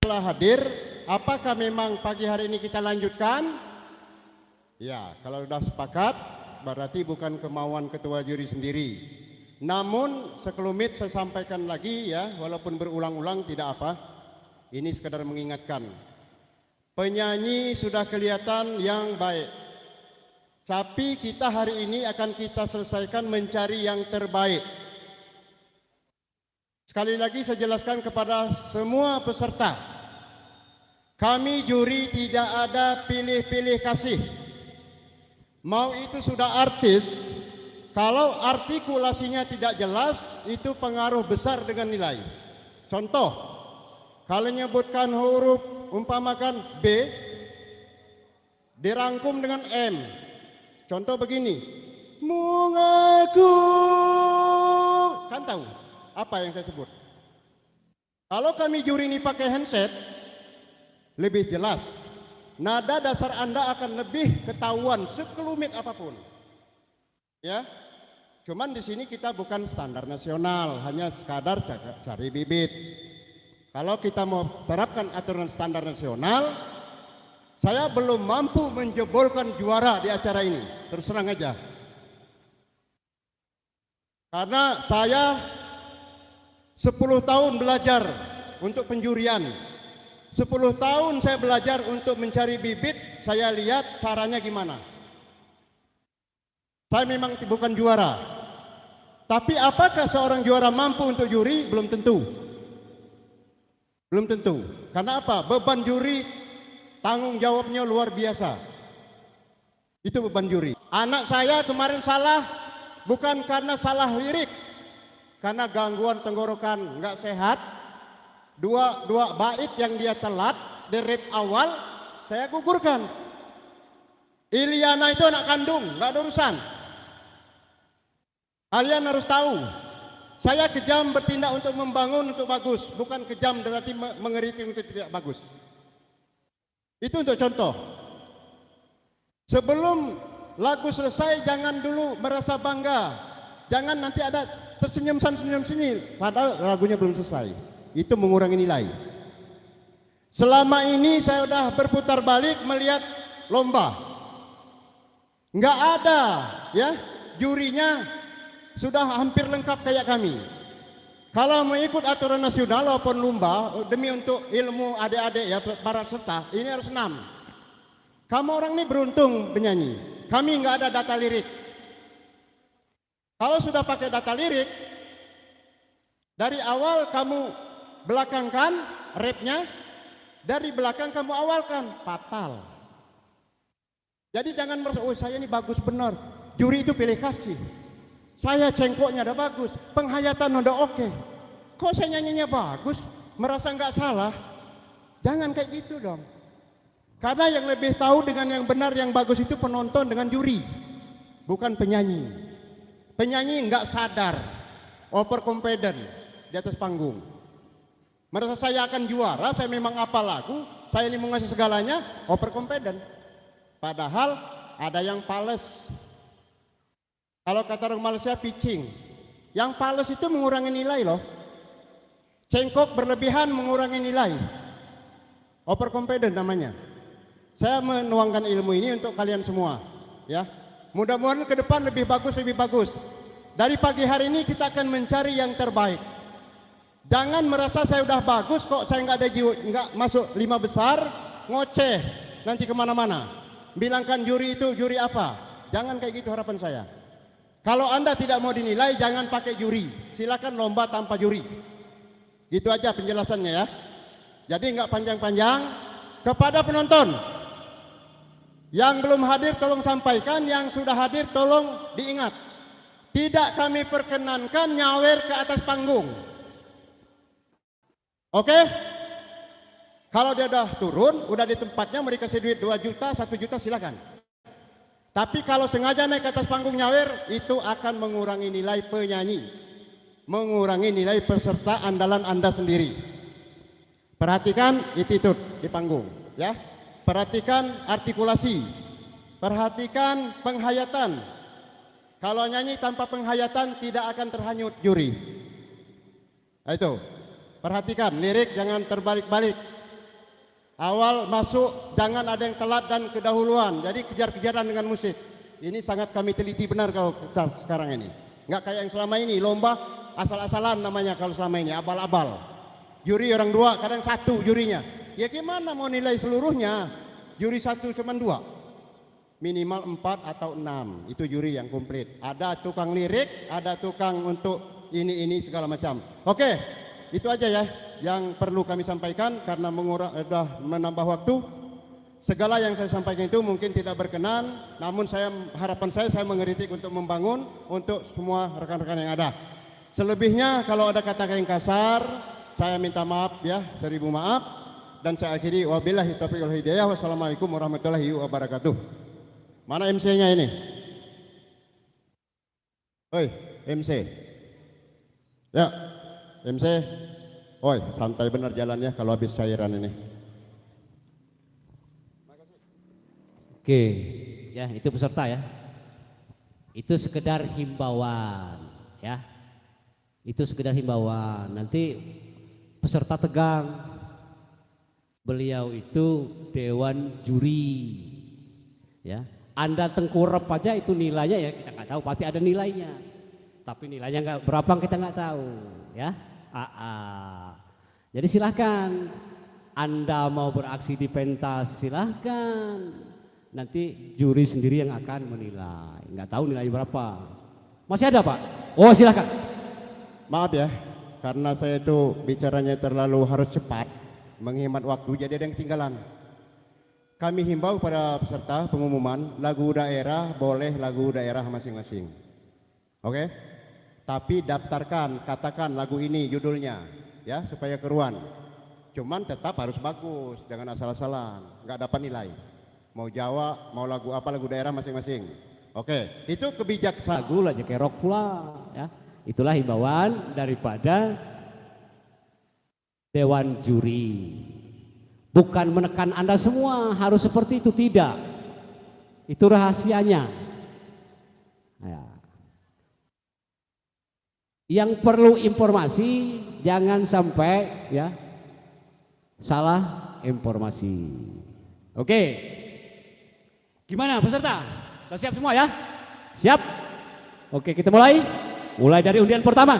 telah hadir, apakah memang pagi hari ini kita lanjutkan? Ya, kalau sudah sepakat, berarti bukan kemauan ketua juri sendiri. Namun sekelumit saya sampaikan lagi ya, walaupun berulang-ulang tidak apa. Ini sekedar mengingatkan. Penyanyi sudah kelihatan yang baik. Tapi kita hari ini akan kita selesaikan mencari yang terbaik. Sekali lagi saya jelaskan kepada semua peserta. Kami juri tidak ada pilih-pilih kasih. Mau itu sudah artis, kalau artikulasinya tidak jelas, itu pengaruh besar dengan nilai. Contoh, kalau menyebutkan huruf umpamakan B, dirangkum dengan M. Contoh begini, mengaku, kan tahu apa yang saya sebut? Kalau kami juri ini pakai handset, lebih jelas. Nada dasar Anda akan lebih ketahuan sekelumit apapun. Ya. Cuman di sini kita bukan standar nasional, hanya sekadar cari bibit. Kalau kita mau terapkan aturan standar nasional, saya belum mampu menjebolkan juara di acara ini. Terus terang aja. Karena saya 10 tahun belajar untuk penjurian. 10 tahun saya belajar untuk mencari bibit, saya lihat caranya gimana. Saya memang bukan juara. Tapi apakah seorang juara mampu untuk juri? Belum tentu. Belum tentu. Karena apa? Beban juri, tanggung jawabnya luar biasa. Itu beban juri. Anak saya kemarin salah, bukan karena salah lirik, karena gangguan tenggorokan nggak sehat. Dua bait yang dia telat di rap awal, saya gugurkan. Iliana itu anak kandung, nggak ada urusan. Kalian harus tahu, saya kejam bertindak untuk membangun untuk bagus, bukan kejam berarti mengeritik untuk tidak bagus. Itu untuk contoh. Sebelum lagu selesai jangan dulu merasa bangga. Jangan nanti ada tersenyum sini, padahal lagunya belum selesai. Itu mengurangi nilai. Selama ini saya sudah berputar balik melihat lomba. Enggak ada ya, jurinya sudah hampir lengkap kayak kami. Kalau mengikut aturan nasional walaupun lomba demi untuk ilmu adik-adik ya para peserta, ini harus 6. Kamu orang ini beruntung penyanyi. Kami enggak ada data lirik. Kalau sudah pakai data lirik, dari awal kamu belakangkan rapnya, dari belakang kamu awalkan, fatal. Jadi jangan merasa, oh saya ini bagus benar. Juri itu pilih kasih. Saya cengkoknya udah bagus, penghayatan udah oke. Kok saya nyanyinya bagus, merasa nggak salah? Jangan kayak gitu dong. Karena yang lebih tahu dengan yang benar, yang bagus itu penonton dengan juri, bukan penyanyi. Penyanyi nggak sadar, overconfident di atas panggung. Merasa saya akan juara, saya memang apa lagu, saya ini mengasih segalanya, overconfident. Padahal ada yang pales. Kalau kata orang Malaysia pitching, yang pales itu mengurangi nilai loh. Cengkok berlebihan mengurangi nilai. Overconfident namanya. Saya menuangkan ilmu ini untuk kalian semua, ya. Mudah-mudahan ke depan lebih bagus. Dari pagi hari ini kita akan mencari yang terbaik. Jangan merasa saya udah bagus kok saya nggak ada jiwa, nggak masuk 5 besar, ngoceh nanti kemana-mana. Bilangkan juri itu juri apa? Jangan kayak gitu harapan saya. Kalau Anda tidak mau dinilai, jangan pakai juri. Silakan lomba tanpa juri. Gitu aja penjelasannya ya. Jadi nggak panjang-panjang. Kepada penonton yang belum hadir tolong sampaikan, yang sudah hadir tolong diingat. Tidak kami perkenankan nyawer ke atas panggung. Oke? Kalau dia udah turun, udah di tempatnya, mereka kasih duit 2 juta, 1 juta silakan. Tapi kalau sengaja naik ke atas panggung nyawer, itu akan mengurangi nilai penyanyi, mengurangi nilai peserta andalan Anda sendiri. Perhatikan attitude di panggung, ya. Perhatikan artikulasi, perhatikan penghayatan. Kalau nyanyi tanpa penghayatan tidak akan terhanyut juri. Nah, itu. Perhatikan lirik jangan terbalik-balik. Awal masuk jangan ada yang telat dan kedahuluan. Jadi kejar-kejaran dengan musik. Ini sangat kami teliti benar kalau sekarang ini. Nggak kayak yang selama ini, lomba asal-asalan namanya kalau selama ini, abal-abal. Juri orang dua, kadang satu jurinya. Ya gimana mau nilai seluruhnya? Juri satu cuma dua. Minimal 4 atau 6. Itu juri yang komplit. Ada tukang lirik, ada tukang untuk ini segala macam. Oke, itu aja ya yang perlu kami sampaikan karena sudah menambah waktu. Segala yang saya sampaikan itu mungkin tidak berkenan, namun harapan saya mengkritik untuk membangun untuk semua rekan-rekan yang ada. Selebihnya kalau ada kata-kata yang kasar, saya minta maaf ya, 1000 maaf. Dan saya akhiri wabillahi taufiq wal hidayah. Wassalamualaikum warahmatullahi wabarakatuh. Mana MC-nya ini? Oi, MC. Ya, MC. Oi, santai benar jalannya kalau habis cairan ini. Oke, ya itu peserta ya. Itu sekedar himbauan ya. Itu sekedar himbauan. Nanti peserta tegang. Beliau itu dewan juri. Ya. Anda tengkurap aja itu nilainya ya kita nggak tahu, pasti ada nilainya. Tapi nilainya nggak berapa kita nggak tahu ya. Jadi silahkan Anda mau beraksi di pentas silahkan. Nanti juri sendiri yang akan menilai. Nggak tahu nilai berapa. Masih ada Pak? Oh silahkan. Maaf ya, karena saya itu bicaranya terlalu harus cepat, menghemat waktu, jadi ada yang ketinggalan. Kami himbau pada peserta pengumuman, lagu daerah boleh lagu daerah masing-masing. Oke? Tapi daftarkan, katakan lagu ini judulnya, ya supaya keruan. Cuman tetap harus bagus, jangan asal-asalan, nggak dapat nilai. Mau Jawa, mau lagu apa, lagu daerah masing-masing. Oke, itu kebijaksanaan. Lagu lah kayak rock pula ya. Itulah himbauan daripada dewan juri. Bukan menekan Anda semua harus seperti itu, tidak. Itu rahasianya. Ya. Yang perlu informasi jangan sampai ya salah informasi. Oke. Gimana peserta? Sudah siap semua ya? Siap? Oke, kita mulai. Mulai dari undian pertama.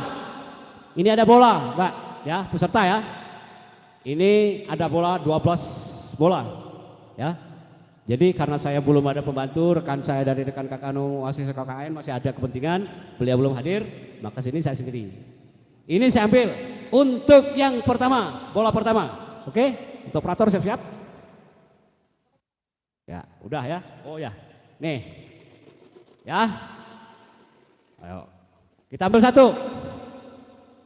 Ini ada bola, Mbak, ya, peserta ya. Ini ada bola 12 bola, ya. Jadi karena saya belum ada pembantu, rekan saya dari rekan Kakanu Oasis KKN masih ada kepentingan, beliau belum hadir, maka sini saya sendiri. Ini saya ambil untuk yang pertama, bola pertama. Oke, untuk operator siap-siap. Ya, udah ya. Oh ya. Nih. Ya. Ayo. Kita ambil satu.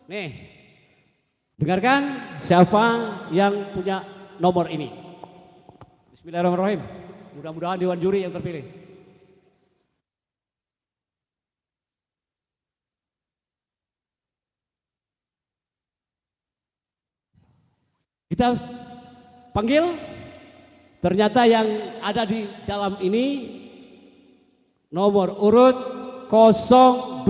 Nih. Dengarkan siapa yang punya nomor ini. Bismillahirrahmanirrahim. Mudah-mudahan dewan juri yang terpilih. Kita panggil. Ternyata yang ada di dalam ini nomor urut 021.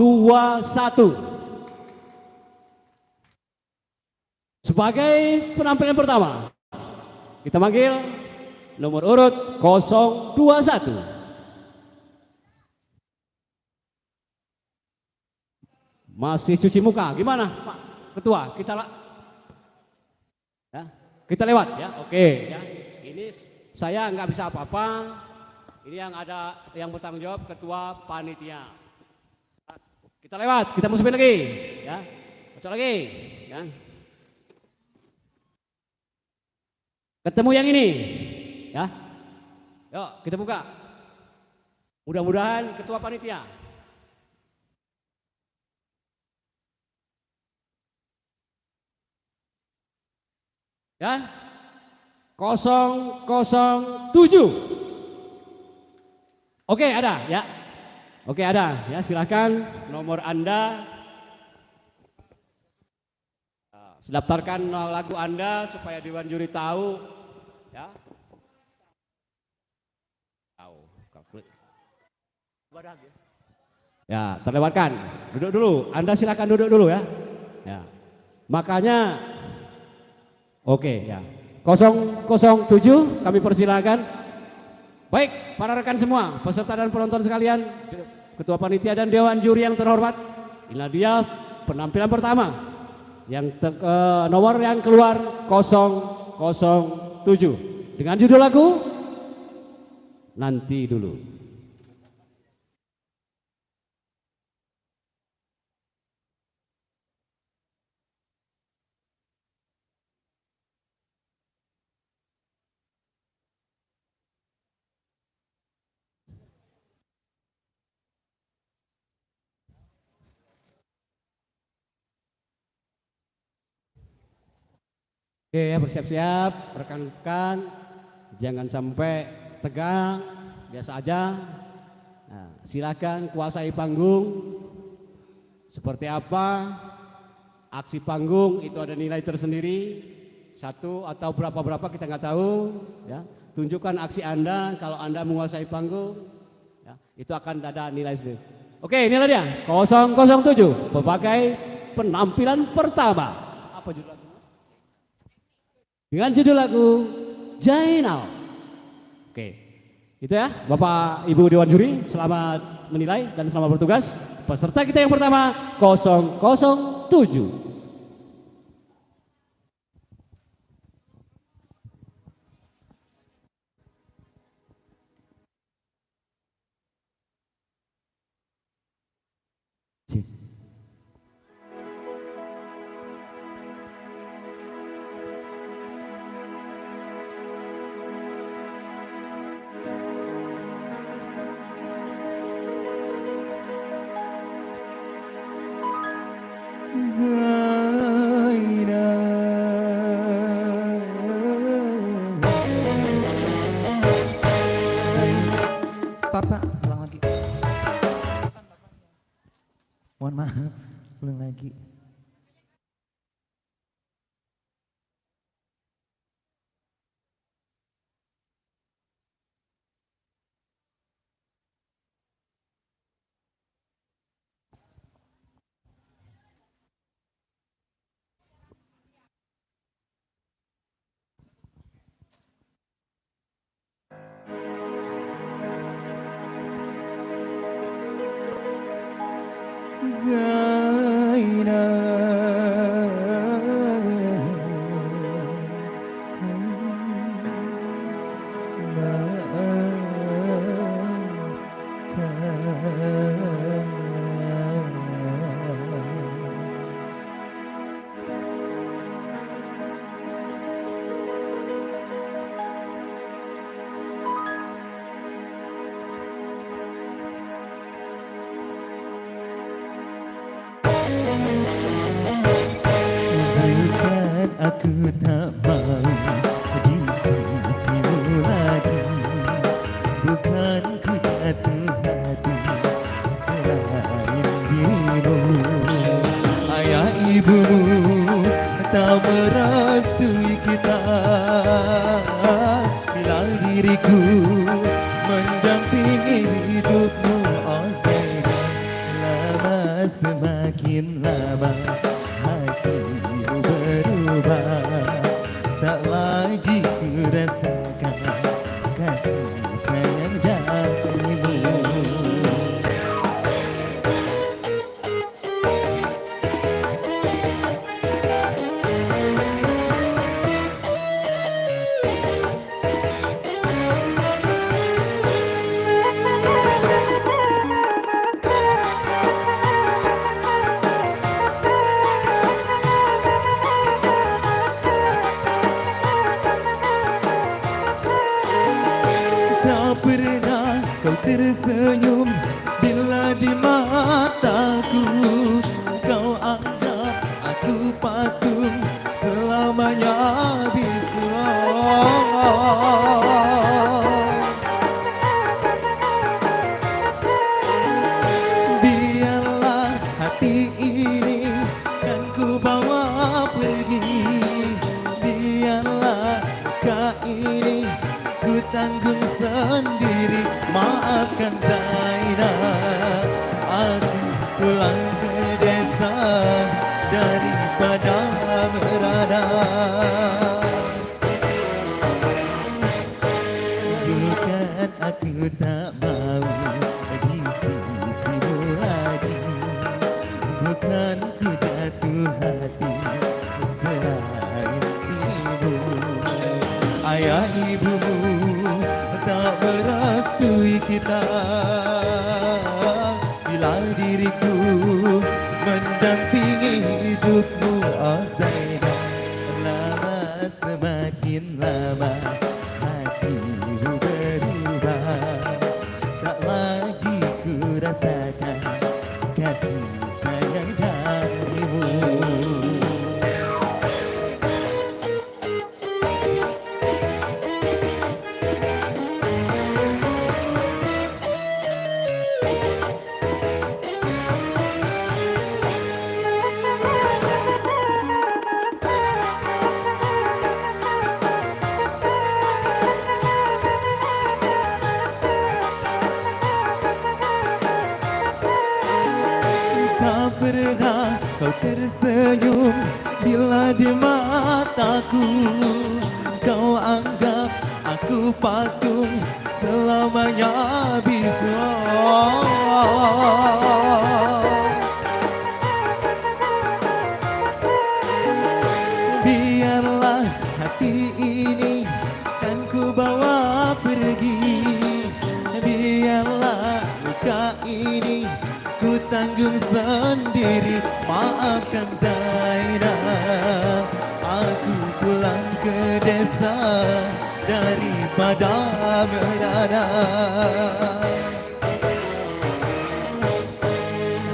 Sebagai penampilan pertama, kita panggil nomor urut 021. Masih cuci muka, gimana Pak Ketua? Kita lewat ya, oke ya. Ini saya nggak bisa apa-apa. Ini yang ada yang bertanggung jawab ketua panitia. Kita lewat, kita musuhin lagi, ya. Baca lagi, ya. Ketemu yang ini, ya. Yuk, kita buka. Mudah-mudahan ketua panitia. Ya. 007. Oke, ada ya. Oke, ada ya, silakan nomor Anda. Daftarkan lagu Anda supaya dewan juri tahu ya. Tahu. Ya, terlewatkan. Duduk dulu. Anda silakan duduk dulu ya. Ya. Makanya oke ya. 007 kami persilakan. Baik, para rekan semua, peserta dan penonton sekalian, ketua panitia dan dewan juri yang terhormat, inilah dia penampilan pertama. Yang nomor yang keluar 007 dengan judul lagu Nanti Dulu. Oke ya, bersiap-siap rekan-rekan, jangan sampai tegang, biasa aja. Nah, silakan kuasai panggung. Seperti apa aksi panggung itu ada nilai tersendiri, 1 atau berapa kita nggak tahu. Ya, tunjukkan aksi Anda kalau Anda menguasai panggung, ya, itu akan ada nilai sendiri. Oke, inilah dia 007 berbagai penampilan pertama. Apa judul? Dengan judul lagu Jainal. Oke, itu ya Bapak Ibu Dewan Juri, selamat menilai dan selamat bertugas. Peserta kita yang pertama 007. Stop Pak, ulang lagi. Mohon maaf, ulang lagi. Bukan aku tak mau di sisimu lagi, bukan ku jatuh hati selain dirimu. Ayah ibumu tak merestui kita bila diriku mendampingi hidupmu. Oh sayang, lama semakin lama hatimu berubah, tak lagi ku rasakan kasih sayang darimu. Tak pernah kau tersenyum bila di mataku kau anggap aku patung selamanya bisa. Biarlah hati ini kan ku bawa pergi, biarlah luka ini ku tanggung sendiri. Maafkan Zainal, aku pulang ke desa daripada merana. pernah kau tersenyum bila di mataku. Kau anggap aku patung selamanya bisu. Biarlah hati ini kan ku bawa pergi. Biarlah luka ini ku tanggung sendiri. Maafkan Zainab, aku pulang ke desa daripada berada.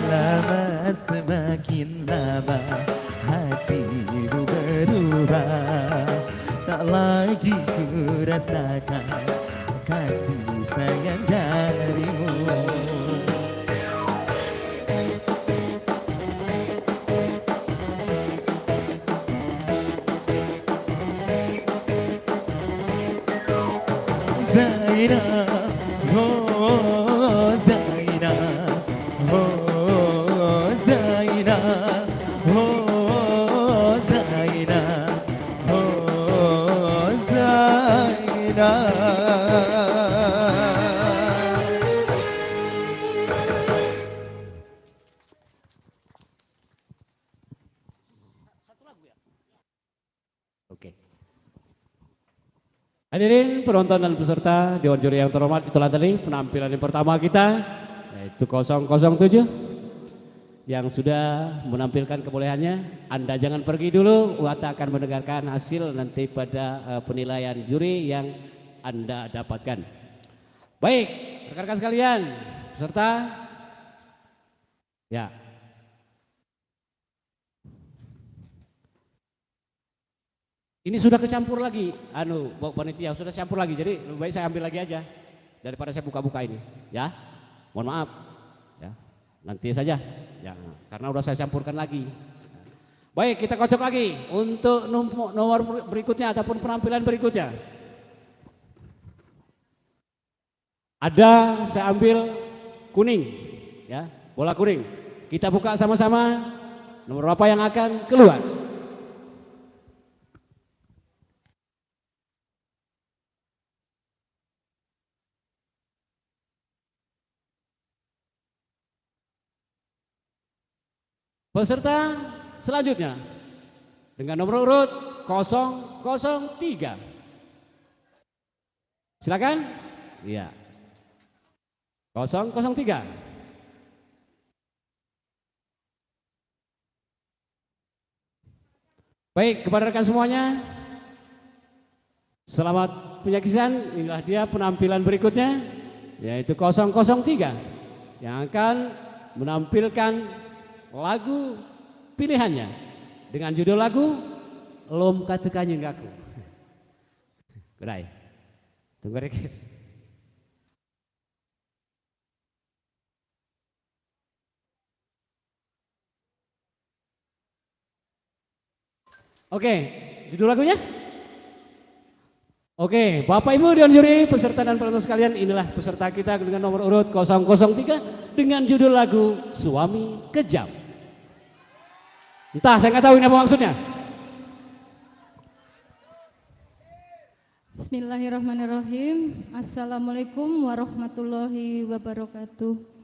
Lama semakin lama hatimu berubah, tak lagi ku rasakan kasih sayang darimu. Zainab, oh Zainab, oh Zainab, oh Zainab, oh Zainab. Oke. Hadirin penonton dan peserta Dewan Juri yang terhormat, itulah tadi penampilan yang pertama kita, yaitu 007 yang sudah menampilkan kebolehannya. Anda jangan pergi dulu, Wata akan mendengarkan hasil nanti pada penilaian juri yang Anda dapatkan. Baik, rekan-rekan sekalian, peserta, ya. Ini sudah kecampur lagi, panitia sudah campur lagi, jadi lebih baik saya ambil lagi aja daripada saya buka-buka ini, ya. Mohon maaf, ya. Nanti saja, ya, karena udah saya campurkan lagi. Baik, kita kocok lagi untuk nomor berikutnya ataupun penampilan berikutnya. Ada, saya ambil kuning, ya, bola kuning. Kita buka sama-sama, nomor apa yang akan keluar. Peserta selanjutnya dengan nomor urut 003. Silakan. Iya. 003. Baik, kepada rekan semuanya, selamat menyaksikan. Inilah dia penampilan berikutnya, yaitu 003 yang akan menampilkan lagu pilihannya dengan judul lagu Lom Katukannya Ngaku. Kurai. Tunggu rek. Oke, judul lagunya? Oke, Bapak Ibu Dewan Juri, peserta dan penonton sekalian, inilah peserta kita dengan nomor urut 003 dengan judul lagu Suami Kejam. Entah, saya nggak tahu ini apa maksudnya. Bismillahirrahmanirrahim. Assalamualaikum warahmatullahi wabarakatuh.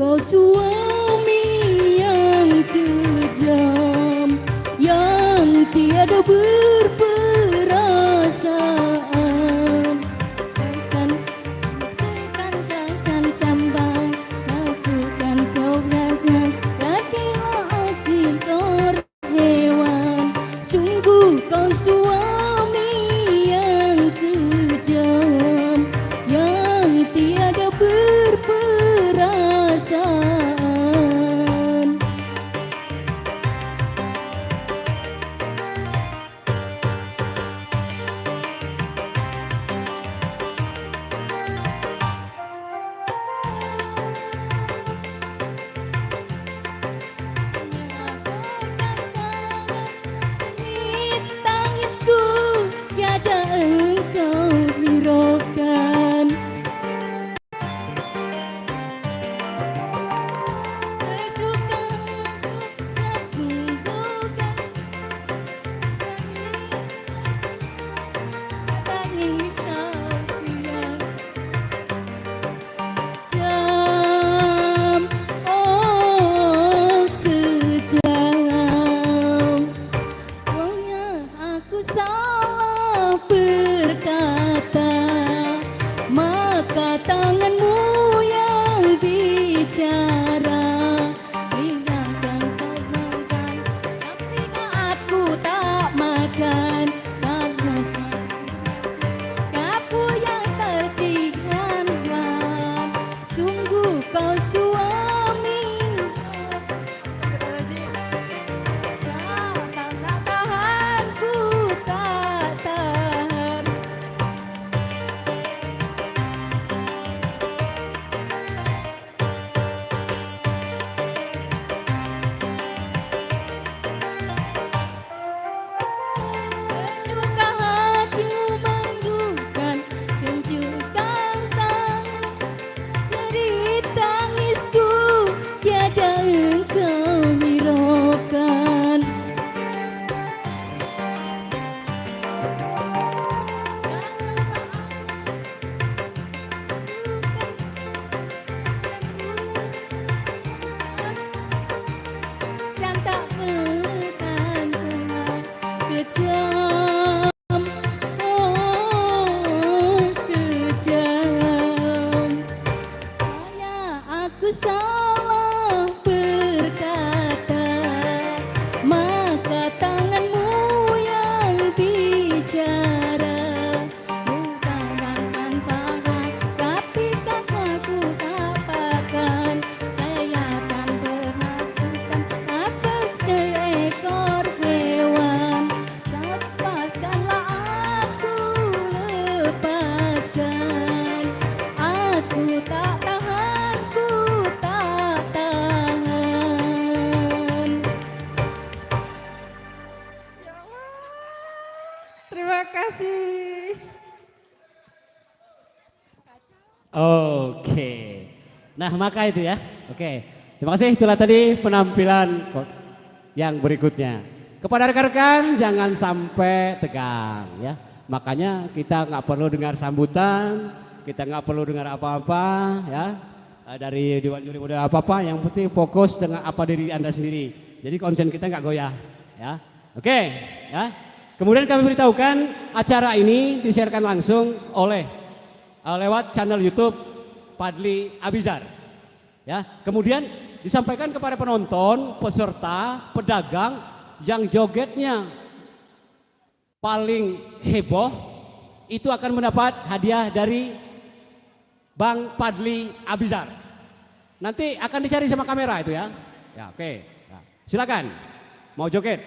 Kau suami yang kejam, yang tiada berperasaan, kasih. Oke. Nah, maka itu ya. Oke. Terima kasih, itulah tadi penampilan yang berikutnya. Kepada rekan-rekan jangan sampai tegang ya. Makanya kita nggak perlu dengar sambutan, kita nggak perlu dengar apa-apa ya. Dari Dewan Juri Muda apa-apa, yang penting fokus dengan apa diri Anda sendiri. Jadi konsen kita nggak goyah ya. Oke ya. Kemudian kami beritahukan acara ini disiarkan langsung oleh lewat channel YouTube Fadly Abizar. Ya, kemudian disampaikan kepada penonton, peserta, pedagang yang jogetnya paling heboh itu akan mendapat hadiah dari Bang Fadly Abizar. Nanti akan dicari sama kamera itu ya. Ya, oke. Ya, silakan. Mau joget?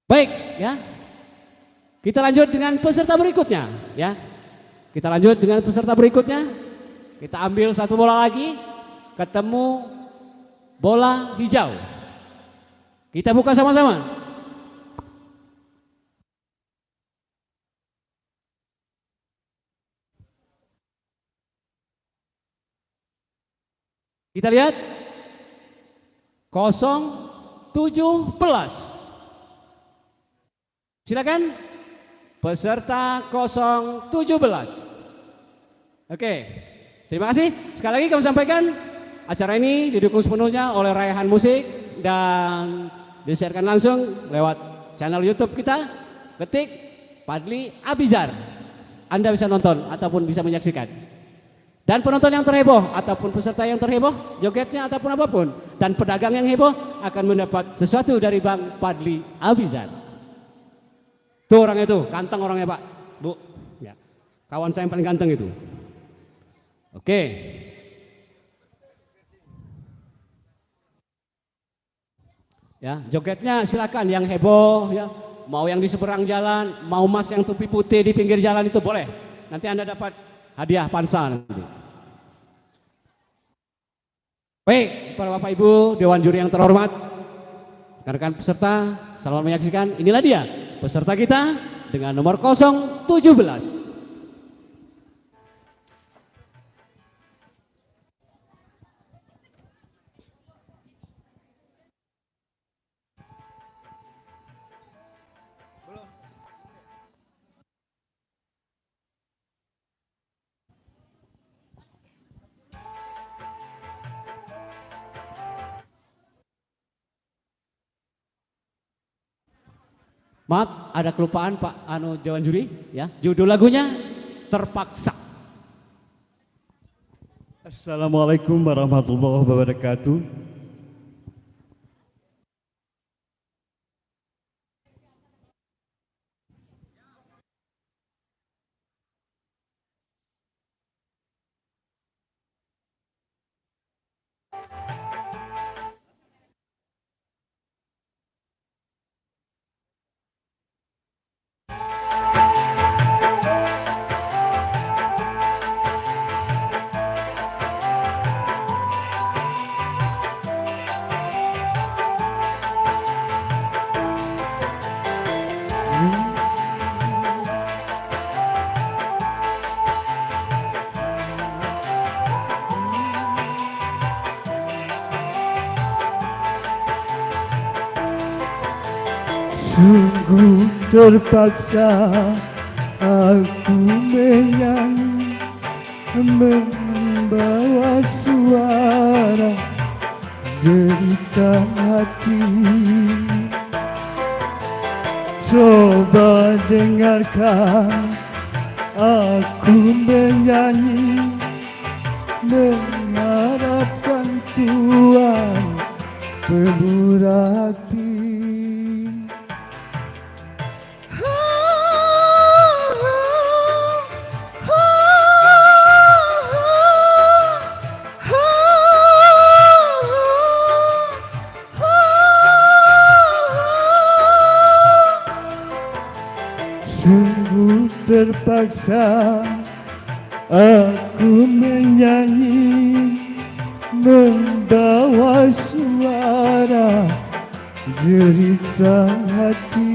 Baik, ya. Kita lanjut dengan peserta berikutnya, ya. Kita lanjut dengan peserta berikutnya. Kita ambil satu bola lagi, ketemu bola hijau. Kita buka sama-sama. Kita lihat 017. Silakan peserta 017. Oke, terima kasih. Sekali lagi kami sampaikan acara ini didukung sepenuhnya oleh Raihan Musik dan disiarkan langsung lewat channel YouTube kita. Ketik Fadly Abizar. Anda bisa nonton ataupun bisa menyaksikan. Dan penonton yang terheboh ataupun peserta yang terheboh, jogetnya ataupun apapun, dan pedagang yang heboh akan mendapat sesuatu dari Bang Fadly Abizar. Tuh orang itu, ganteng orangnya Pak, Bu. Ya. Kawan saya yang paling ganteng itu. Oke. Ya, jogetnya silakan yang heboh ya. Mau yang di seberang jalan, mau mas yang topi putih di pinggir jalan itu boleh. Nanti Anda dapat hadiah pansa nanti. Baik, para Bapak Ibu, Dewan Juri yang terhormat, rekan-rekan peserta, selamat menyaksikan. Inilah dia peserta kita dengan nomor 017. Maaf, ada kelupaan Pak Dewan Juri ya. Judul lagunya Terpaksa. Assalamualaikum warahmatullahi wabarakatuh. Sungguh terpaksa aku menyanyi, membawa suara derita hati. Coba dengarkan aku menyanyi, mengharapkan Tuhan pemurah hati. Sungguh terpaksa aku menyanyi, membawa suara derita hati.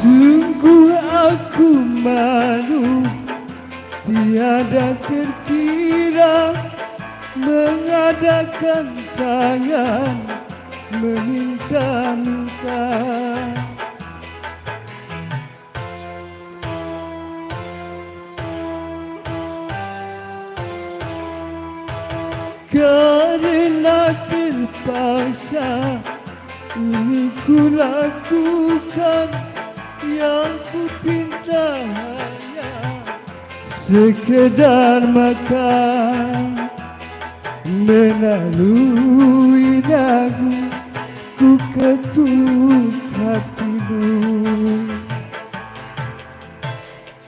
Sungguh aku malu, tiada terkira mengadakan tangan meminta-minta. Karena terpaksa ini ku lakukan, yang ku pinta hanya sekedar makan. Melalui dagu ku ketuk hatimu,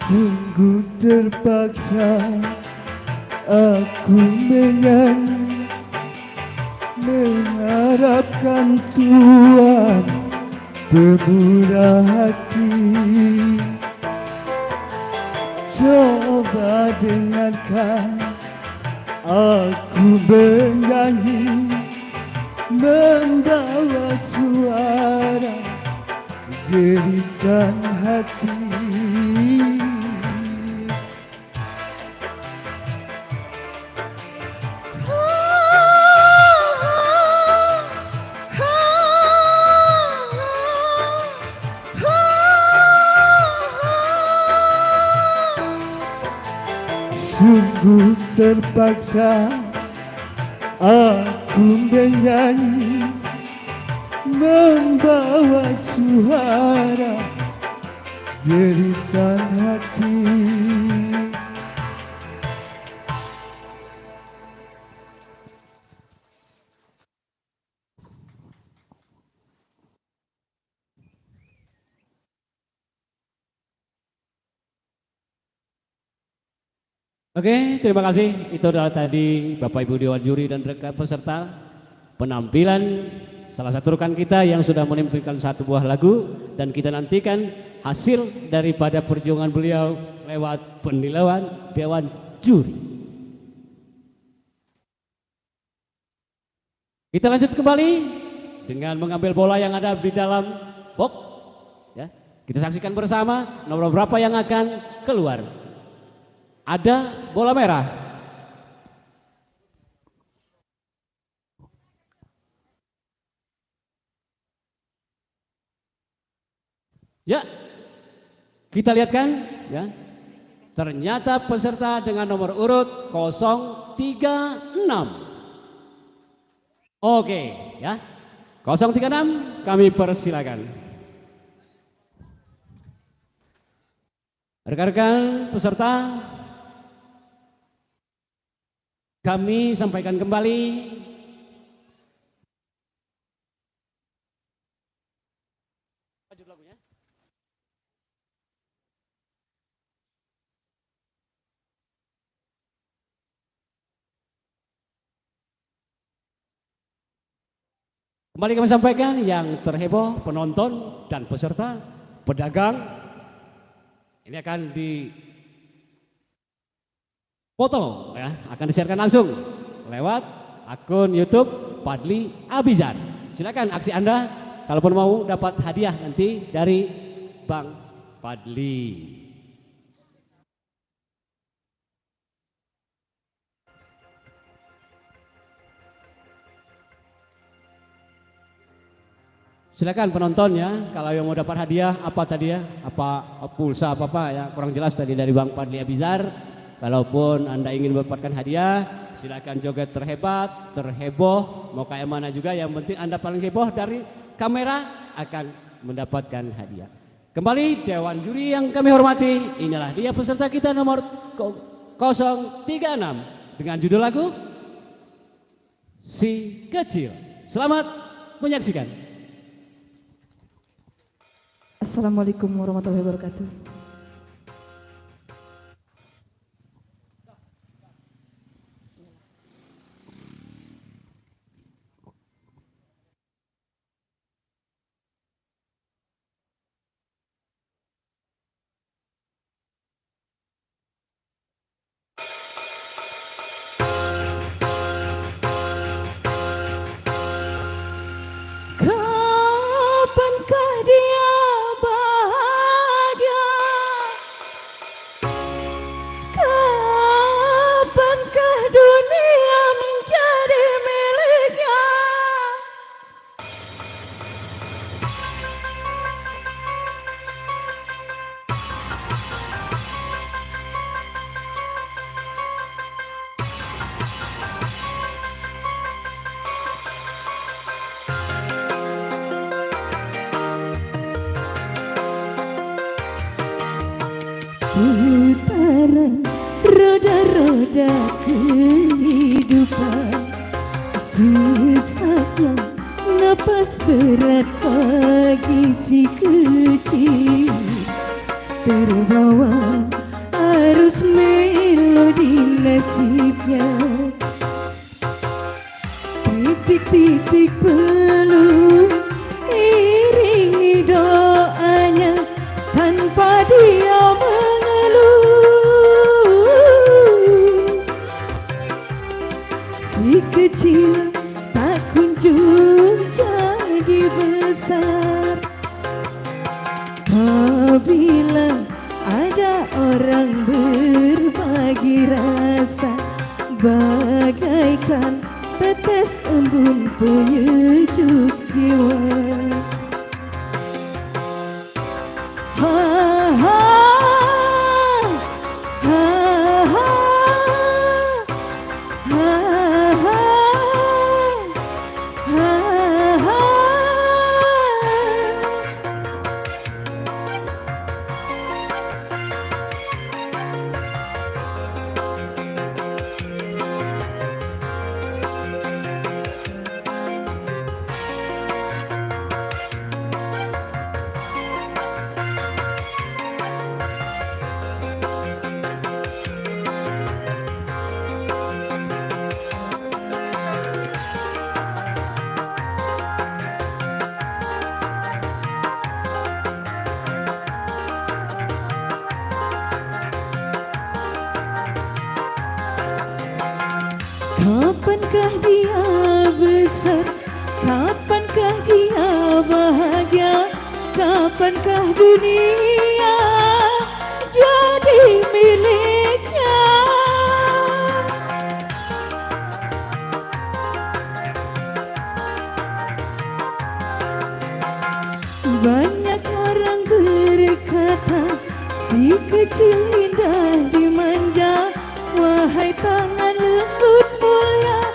sungguh terpaksa aku menyanyi, mengharapkan Tuhan pemurah hati. Coba dengarkan aku menyanyi, membawa suara jeritan hati. Sungguh terpaksa aku menyanyi, membawa suara jeritan hati. Oke, terima kasih. Itu adalah tadi Bapak Ibu Dewan Juri dan rekan peserta penampilan salah satu rekan kita yang sudah menampilkan satu buah lagu, dan kita nantikan hasil daripada perjuangan beliau lewat penilaian Dewan Juri. Kita lanjut kembali dengan mengambil bola yang ada di dalam box. Ya, kita saksikan bersama nomor berapa yang akan keluar. Ada bola merah. Ya, kita lihatkan ya. Ternyata peserta dengan nomor urut 036. Oke, ya. 036 kami persilakan. Rekan-rekan peserta, kami sampaikan kembali kami sampaikan yang terheboh penonton dan peserta pedagang ini akan di foto ya, akan disiarkan langsung lewat akun YouTube Fadly Abizar. Silakan aksi Anda kalaupun mau dapat hadiah nanti dari Bang Fadly. Silakan penonton ya, kalau yang mau dapat hadiah apa tadi ya, apa pulsa apa ya, kurang jelas tadi dari Bang Fadly Abizar. Kalaupun Anda ingin mendapatkan hadiah, silakan joget terhebat, terheboh, mau kayak mana juga. Yang penting Anda paling heboh dari kamera akan mendapatkan hadiah. Kembali Dewan Juri yang kami hormati, inilah dia peserta kita nomor 036 dengan judul lagu Si Kecil. Selamat menyaksikan. Assalamualaikum warahmatullahi wabarakatuh. Kapankah dia bahagia? Kapankah dunia menjadi miliknya? Putaran roda-roda kehidupan, sesaknya napas berat bagi si kecil, terbawa arus melodi nasibnya. Titik-titik peluh iringi doanya, tanpa dia mengeluh. Si kecil tak kunjung jadi besar. Apabila ada orang berbagi rasa, bagaikan tetes embun penyejuk jiwa. Ha ha ha ha ha ha ha ha. Kapankah dia besar? Kapankah dia bahagia? Kapankah dunia jadi miliknya? Banyak orang berkata si kecil indah dimanja. Wahai tangan lembut mulia,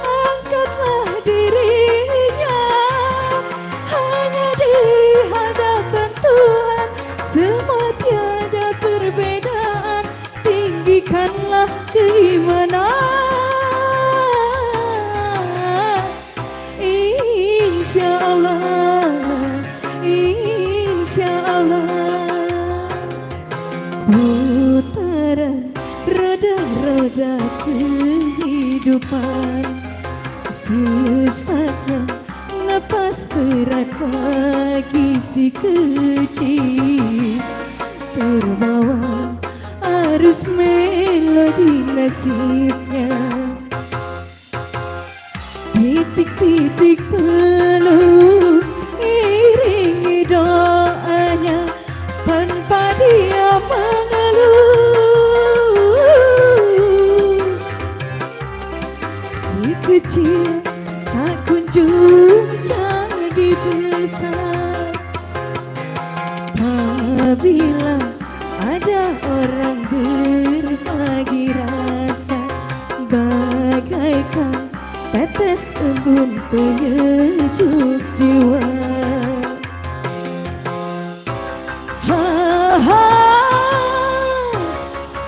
angkatlah dirinya. Hanya di hadapan Tuhan semua tiada perbedaan. Tinggikanlah keimanan. Insya Allah, insya Allah. Putaran roda-roda kehidupan, sesaknya napas berat bagi si kecil, terbawa arus melodi nasibnya. Titik-titik peluh iringi doanya, tanpa dia mengeluh. Si kecil tak kunjung jadi besar. Apabila ada orang berbagi penyejuk jiwa. Ha ha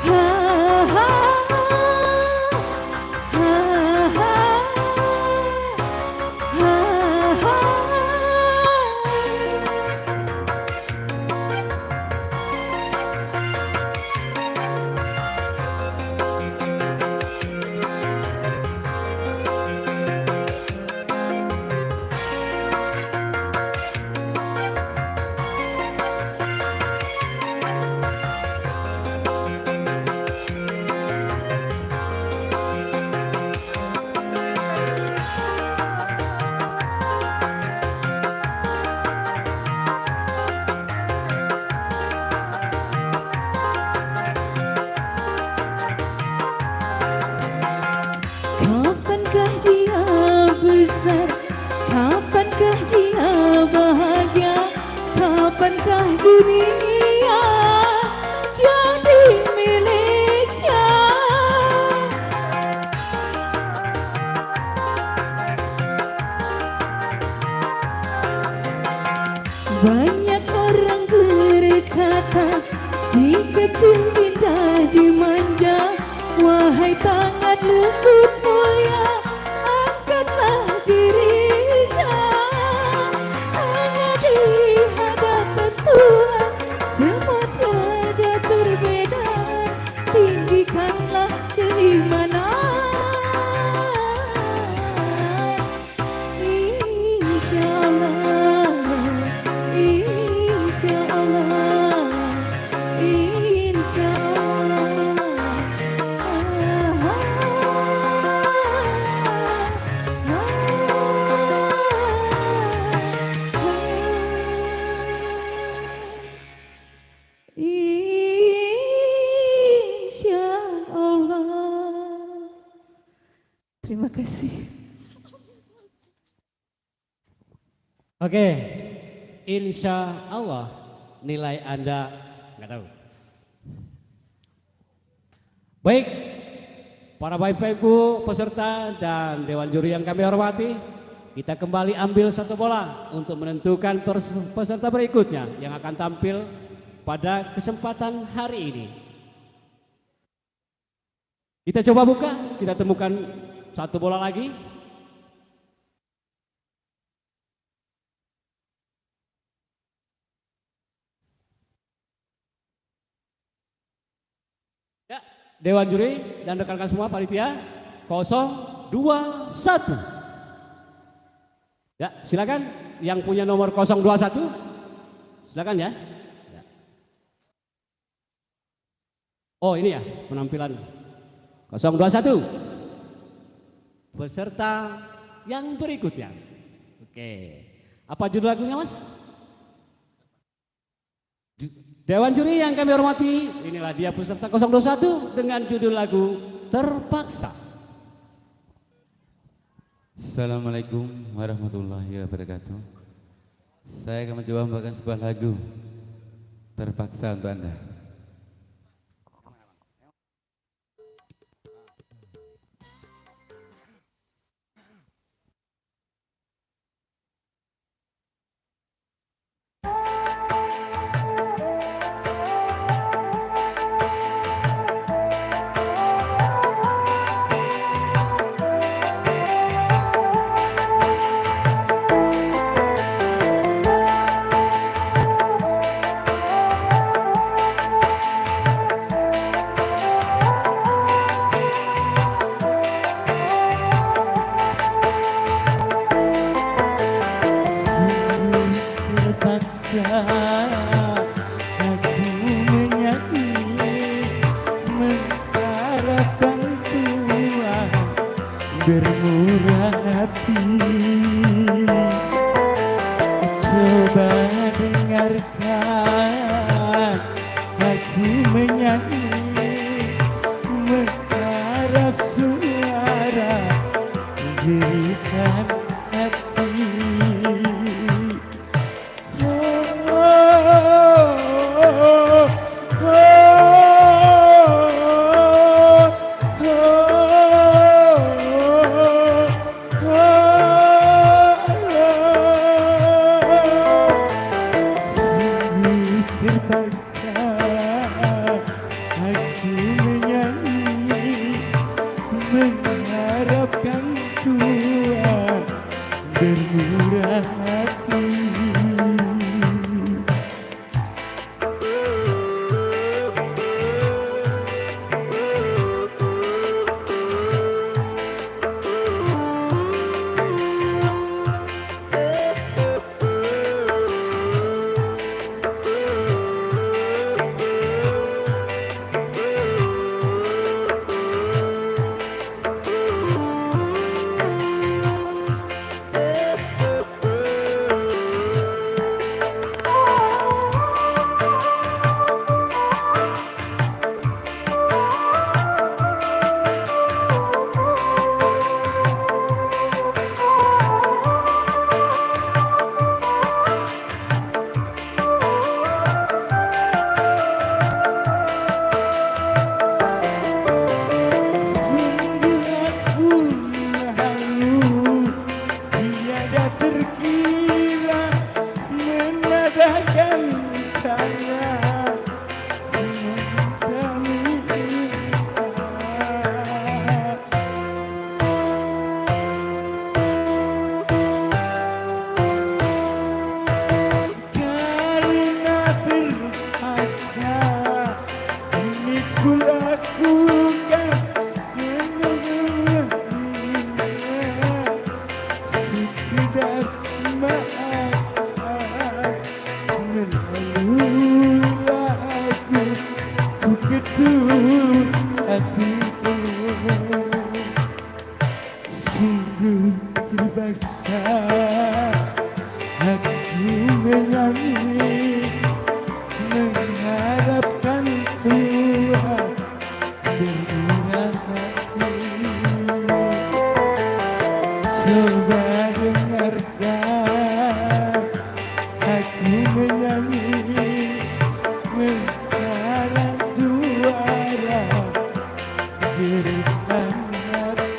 ha ha ha ha. Kapankah dia besar? Kapankah dia bahagia? Kapankah dunia jadi miliknya? Banyak orang berkata si kecil indah dimanja. Wahai tangan lembut mulia, angkatlah dirinya. Hanya di hadapan Tuhan semua tiada perbedaan. Tinggikanlah keimanan. Insyaallah, insyaallah, insyaallah. Insyaallah. Terima kasih. Oke, insya Allah nilai Anda nggak tahu. Baik, para Bapak Ibu peserta dan Dewan Juri yang kami hormati, kita kembali ambil satu bola untuk menentukan peserta berikutnya yang akan tampil pada kesempatan hari ini. Kita coba buka, kita temukan satu bola lagi. Ya, Dewan Juri dan rekan-rekan semua panitia 021. Ya, silakan yang punya nomor 021. Silakan ya. Oh, ini ya penampilan 021. Peserta yang berikutnya. Oke. Apa judul lagunya, Mas? Dewan Juri yang kami hormati, inilah dia peserta 021 dengan judul lagu Terpaksa. Assalamualaikum warahmatullahi wabarakatuh. Saya akan mencoba membawakan sebuah lagu Terpaksa untuk Anda. Aku menyanyi mengharapkan Tuhan bermurah hati. Sungguh aku halu tiada terkira menadakan kaya karena terpaksa ini kulakukan sekedar maaf melalui aku ketuk hatiku sungguh terpaksa aku menyanyi mengharapkan Tuhan bermurah hati. Coba dengarkan aku menyanyi mengharap suara jeritan hati.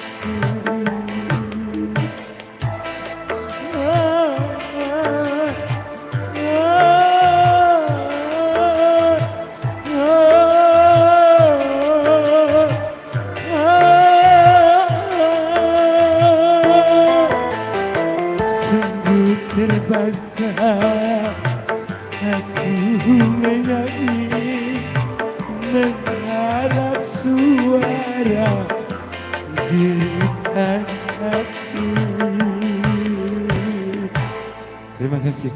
Sungguh terpaksa aku menyanyi mengharap suara jeritan hati. Terima kasih.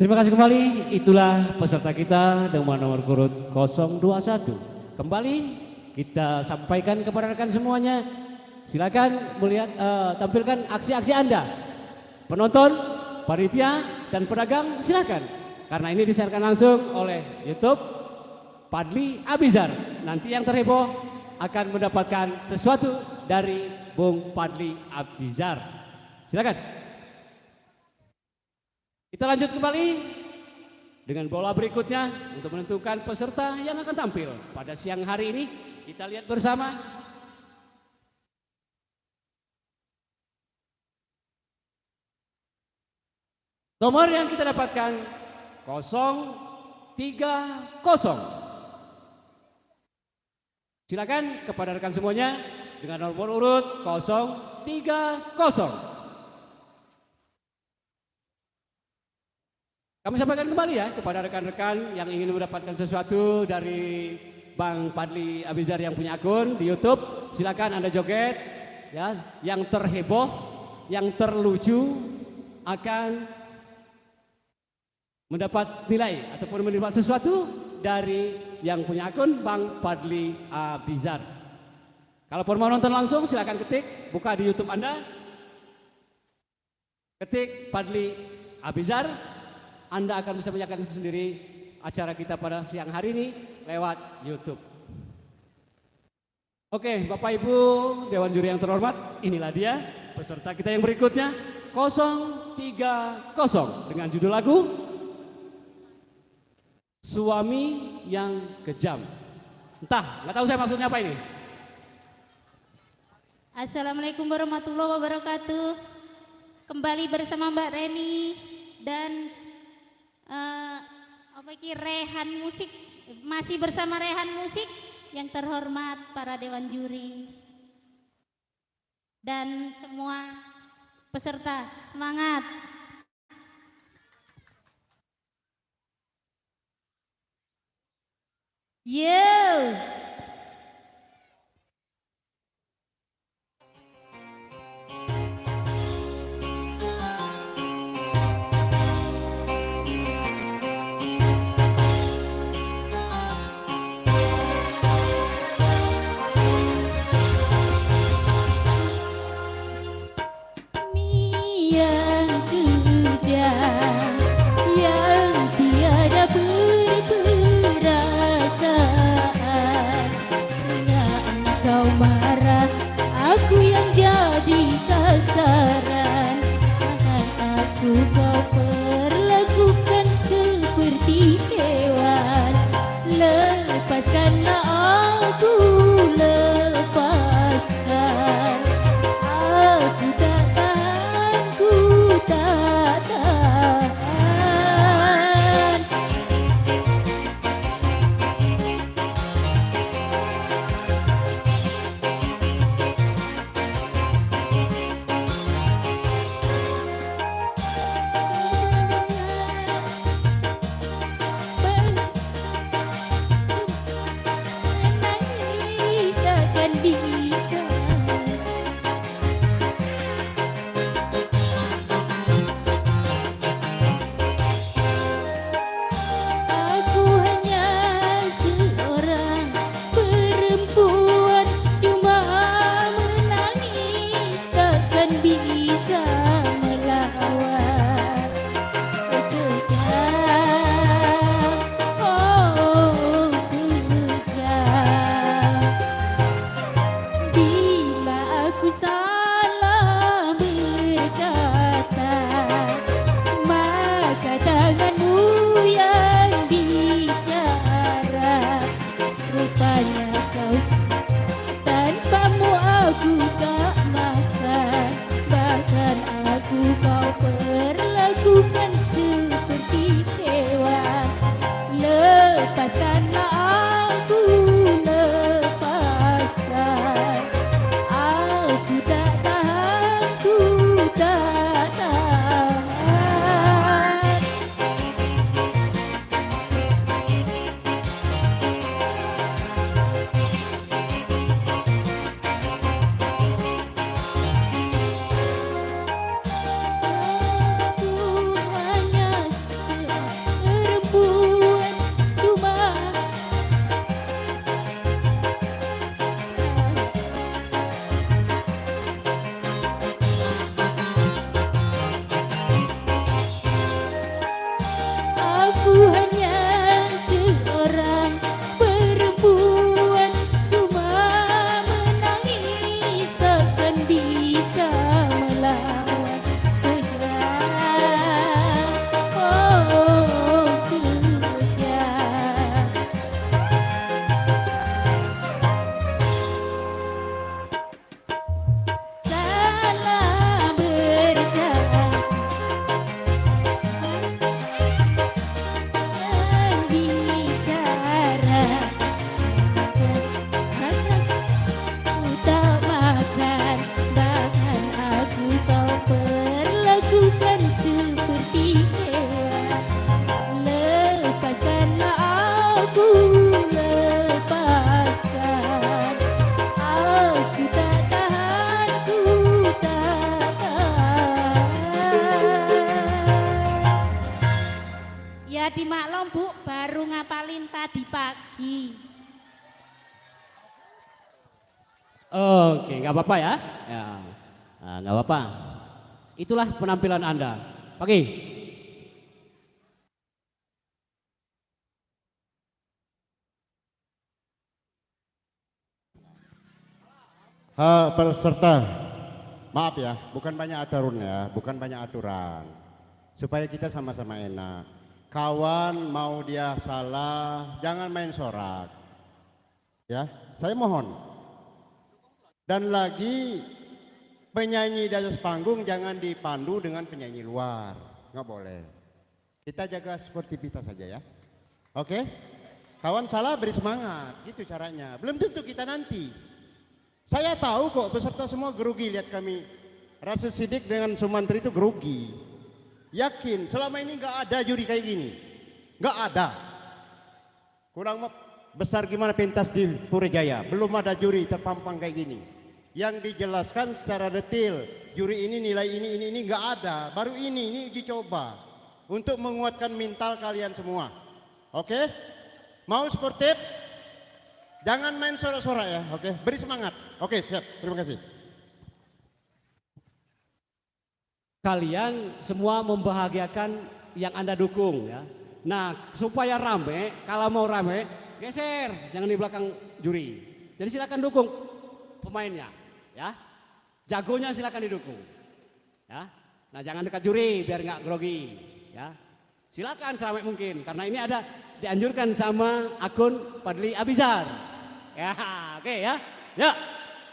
Terima kasih kembali, itulah peserta kita dengan nomor urut 021. Kembali kita sampaikan kepada rekan semuanya, silakan melihat tampilkan aksi-aksi Anda. Penonton, panitia, dan pedagang silakan. Karena ini disiarkan langsung oleh YouTube Padli Abizar. Nanti yang terheboh akan mendapatkan sesuatu dari Bung Padli Abizar. Silakan. Kita lanjut kembali dengan bola berikutnya untuk menentukan peserta yang akan tampil pada siang hari ini. Kita lihat bersama. Nomor yang kita dapatkan 030. Silakan kepada rekan semuanya dengan nomor urut 030. Kami sampaikan kembali ya kepada rekan-rekan yang ingin mendapatkan sesuatu dari Bang Padli Abizar yang punya akun di YouTube. Silakan Anda joget ya, yang terheboh, yang terlucu akan mendapat nilai ataupun mendapat sesuatu dari yang punya akun Bang Padli Abizar. Kalau mau nonton langsung silakan ketik, buka di YouTube Anda, ketik Padli Abizar. Anda akan bisa menyaksikan sendiri acara kita pada siang hari ini lewat YouTube. Oke, Bapak Ibu Dewan Juri yang terhormat, inilah dia peserta kita yang berikutnya 030 dengan judul lagu Suami yang Kejam. Entah, nggak tahu saya maksudnya apa ini. Assalamualaikum warahmatullahi wabarakatuh. kembali bersama Mbak Reni dan Rehan Musik, masih bersama Rehan Musik. Yang terhormat para dewan juri dan semua peserta, semangat. Yo. Yang kejam, yang tiada berperasaan. Hingga engkau marah, aku yang jadi sasaran. Akan aku kau perlakukan seperti hewan. Lepaskanlah aku, lepaskan. Aku tak tahan, ku tak tahan. Menangis takkan bisa. Aku hanya seorang perempuan, cuma menangis takkan bisa melawan. Kejam, oh kejam. Bila aku salah berkata, maka tanganmu yang bicara. Rupanya kau, tanpamu aku tak makan. Bahkan aku kau perlakukan seperti hewan. Lepaskanlah aku, lepaskan. Aku tak tahan, ku tak tahan. Aku hanya perempuan, cuma aku hanya seorang perempuan, cuma menangis takkan bisa melawan. Kejam, oh kejam. Salah berkata, bicara. Aku tak makan, bahkan aku kau perlakukan seperti hewan. Lepaskanlah aku, lepaskan. Aku tak tahan, ku tak tahan. Ya dimaklum Bu, baru ngapalin tadi pagi. Oke, nggak apa-apa ya. Ya, nggak apa-apa. Itulah penampilan Anda. Pagi. Peserta, maaf ya, bukan banyak aturan ya, bukan banyak aturan. Supaya kita sama-sama enak. Kawan mau dia salah, jangan main sorak. Ya, saya mohon. Dan lagi Penyanyi di atas panggung jangan dipandu dengan penyanyi luar, nggak boleh. Kita jaga sportivitas saja ya. Oke? Kawan salah beri semangat, gitu caranya. Belum tentu kita nanti. Saya tahu kok peserta semua grogi lihat kami. Rasa Sidik dengan Sumantri itu grogi. Yakin selama ini nggak ada juri kayak gini, nggak ada. Kurang besar gimana pentas di Purjaya, belum ada juri terpampang kayak gini. Yang dijelaskan secara detail, juri ini nilai ini nggak ada. Baru ini uji coba untuk menguatkan mental kalian semua. Oke? Mau sportif? Jangan main sorak-sorak ya, oke? Beri semangat. Oke, siap. Terima kasih. Kalian semua membahagiakan yang Anda dukung ya. Nah, supaya rame, kalau mau rame, geser, jangan di belakang juri. Jadi silakan dukung pemainnya, ya. Jagonya silakan didukung, ya. Nah, jangan dekat juri biar nggak grogi, ya. Silakan seramai mungkin, karena ini ada dianjurkan sama akun Padli Abizar. Ya, oke ya. Ya,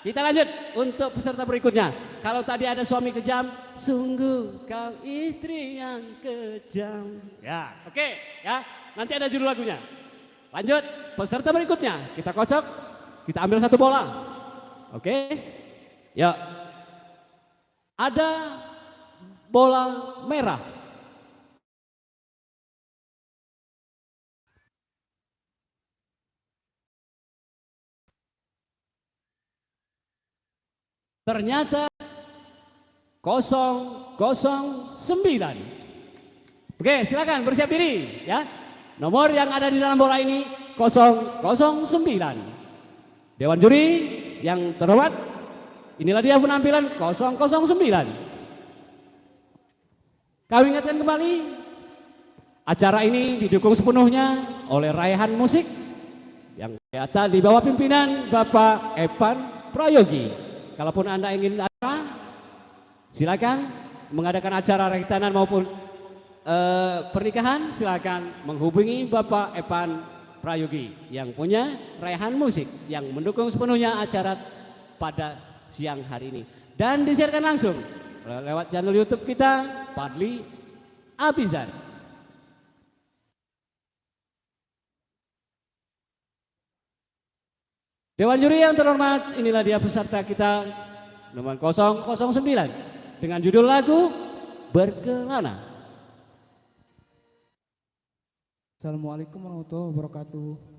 kita lanjut untuk peserta berikutnya. Kalau tadi ada suami kejam, sungguh kau istri yang kejam. Ya, oke ya. Nanti ada judul lagunya. Lanjut, peserta berikutnya. Kita kocok, kita ambil satu bola. Oke. Ya. Ada bola merah. Ternyata 009. Oke, silakan bersiap diri ya. Nomor yang ada di dalam bola ini 009. Dewan juri yang terhormat, inilah dia penampilan 009. Kami ingatkan kembali, acara ini didukung sepenuhnya oleh Raihan Musik yang di bawah pimpinan Bapak Evan Prayogi. Kalaupun Anda ingin acara, silakan mengadakan acara rehitanan maupun pernikahan, silakan menghubungi Bapak Evan Prayogi yang punya Raihan Musik yang mendukung sepenuhnya acara pada siang hari ini. Dan disiarkan langsung lewat channel YouTube kita, Padli Abizar. Dewan juri yang terhormat, inilah dia peserta kita nomor 009 dengan judul lagu Berkelana. Assalamualaikum warahmatullahi wabarakatuh.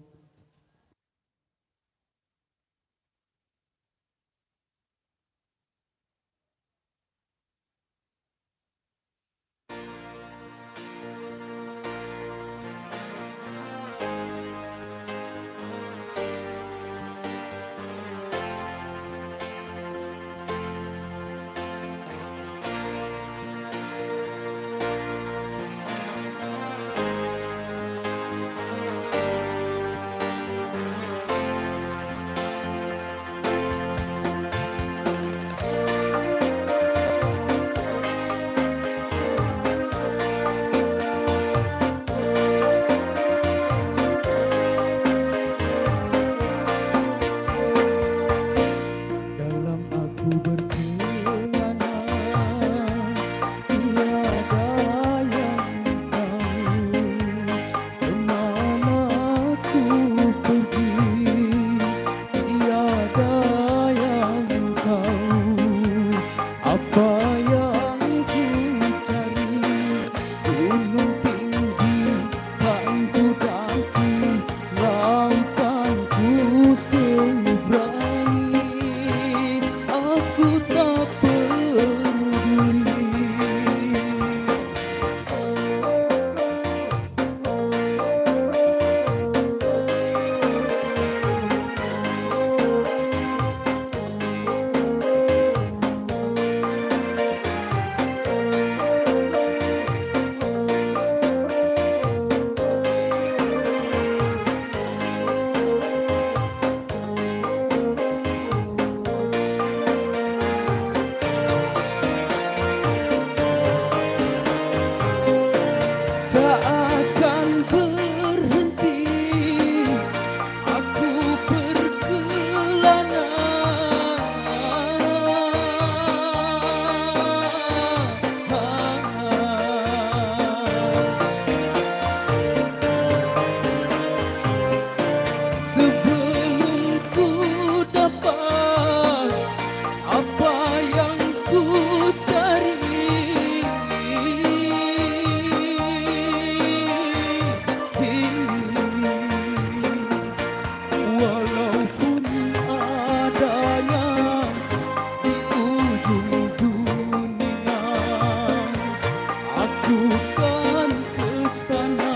kan ke sana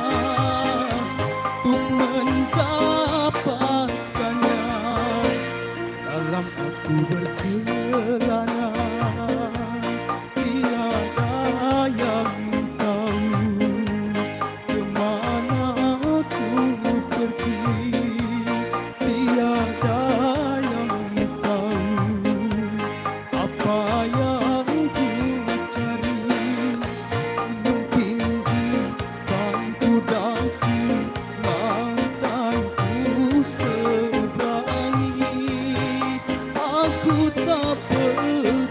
untuk mendapatkannya. Dalam aku berkelana, tiada yang tahu kemana aku pergi. Tiada yang tahu apa yang ku cari. Gunung tinggi kan ku daki, lautan ku seberangi. Aku tak peduli.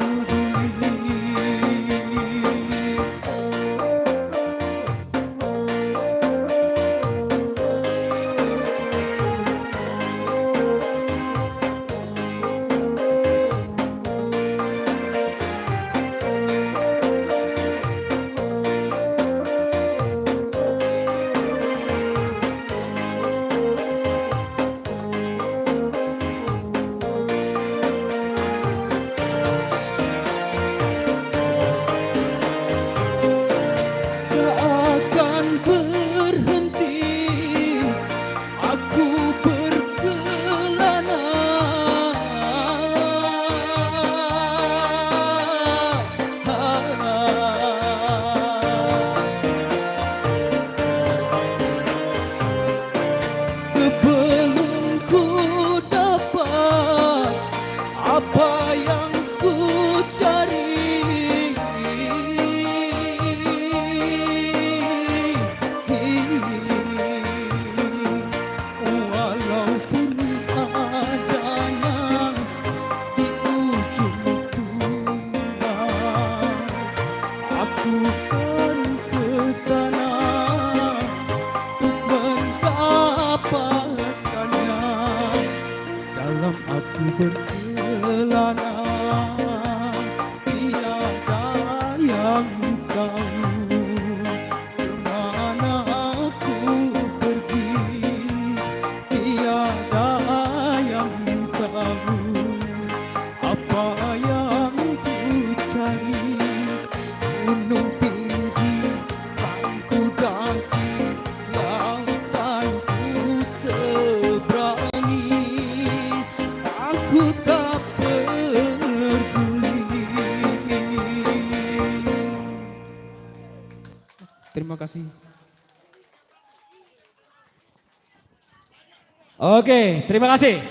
Tak akan berhenti aku berkelana. Sebelum ku dapat apa yang ku cari. Walaupun adanya di ujung dunia, aku kan ke sana untuk mendapatkannya. Dalam aku berkelana, tiada yang tahu kemana aku pergi. Tiada yang tahu apa yang ku cari. Gunung tinggi kan ku daki, lautan ku seberangi. Aku tak peduli. Terima kasih. Oke, terima kasih.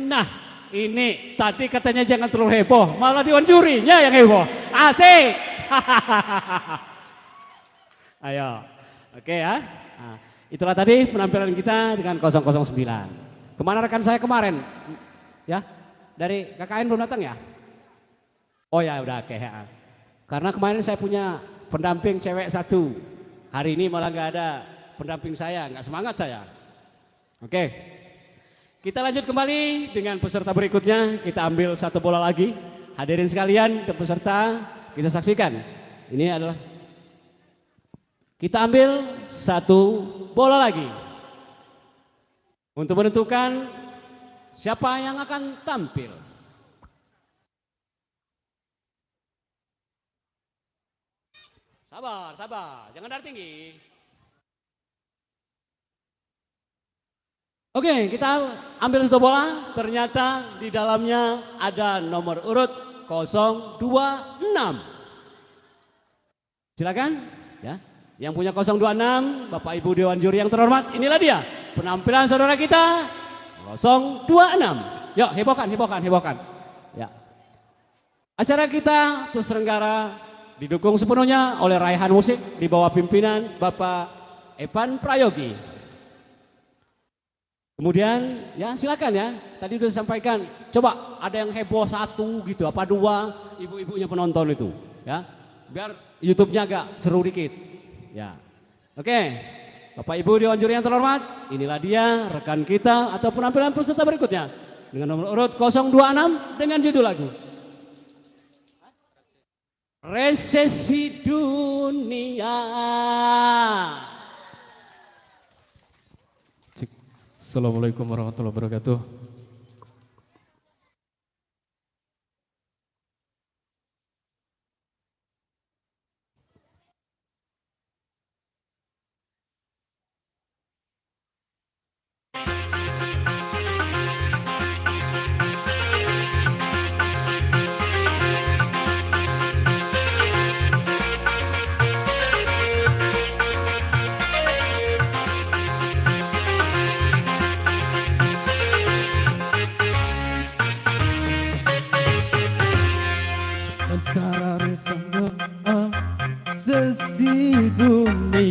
Nah, ini tadi katanya jangan terlalu heboh, malah Dewan jurinya yang heboh. Asik. Ayo, oke ya. Nah, itulah tadi penampilan kita dengan 009. Kemana rekan saya kemarin? Ya, dari KKN belum datang ya? Oh ya, udah oke. Ya. Karena kemarin saya punya pendamping cewek satu. Hari ini malah nggak ada pendamping saya, nggak semangat saya. Oke, kita lanjut kembali dengan peserta berikutnya. Kita ambil satu bola lagi. Hadirin sekalian dan peserta, kita saksikan. Ini adalah kita ambil satu bola lagi untuk menentukan siapa yang akan tampil. Sabar, sabar, jangan dar tinggi. Oke, kita ambil satu bola. Ternyata di dalamnya ada nomor urut 026. Silakan, ya. Yang punya 026, Bapak Ibu Dewan Juri yang terhormat, inilah dia penampilan saudara kita 026. Yuk, hebohkan, hebohkan, hebohkan. Ya. Acara kita terselenggara didukung sepenuhnya oleh Raihan Musik di bawah pimpinan Bapak Evan Prayogi. Kemudian ya silakan ya, tadi sudah disampaikan, coba ada yang heboh satu gitu, apa dua ibu-ibunya penonton itu, ya, biar YouTube-nya agak seru dikit. Ya, oke, Bapak Ibu Dewan Juri yang terhormat, inilah dia rekan kita atau penampilan peserta berikutnya dengan nomor urut 026 dengan judul lagu Resesi Dunia. Assalamualaikum warahmatullahi wabarakatuh.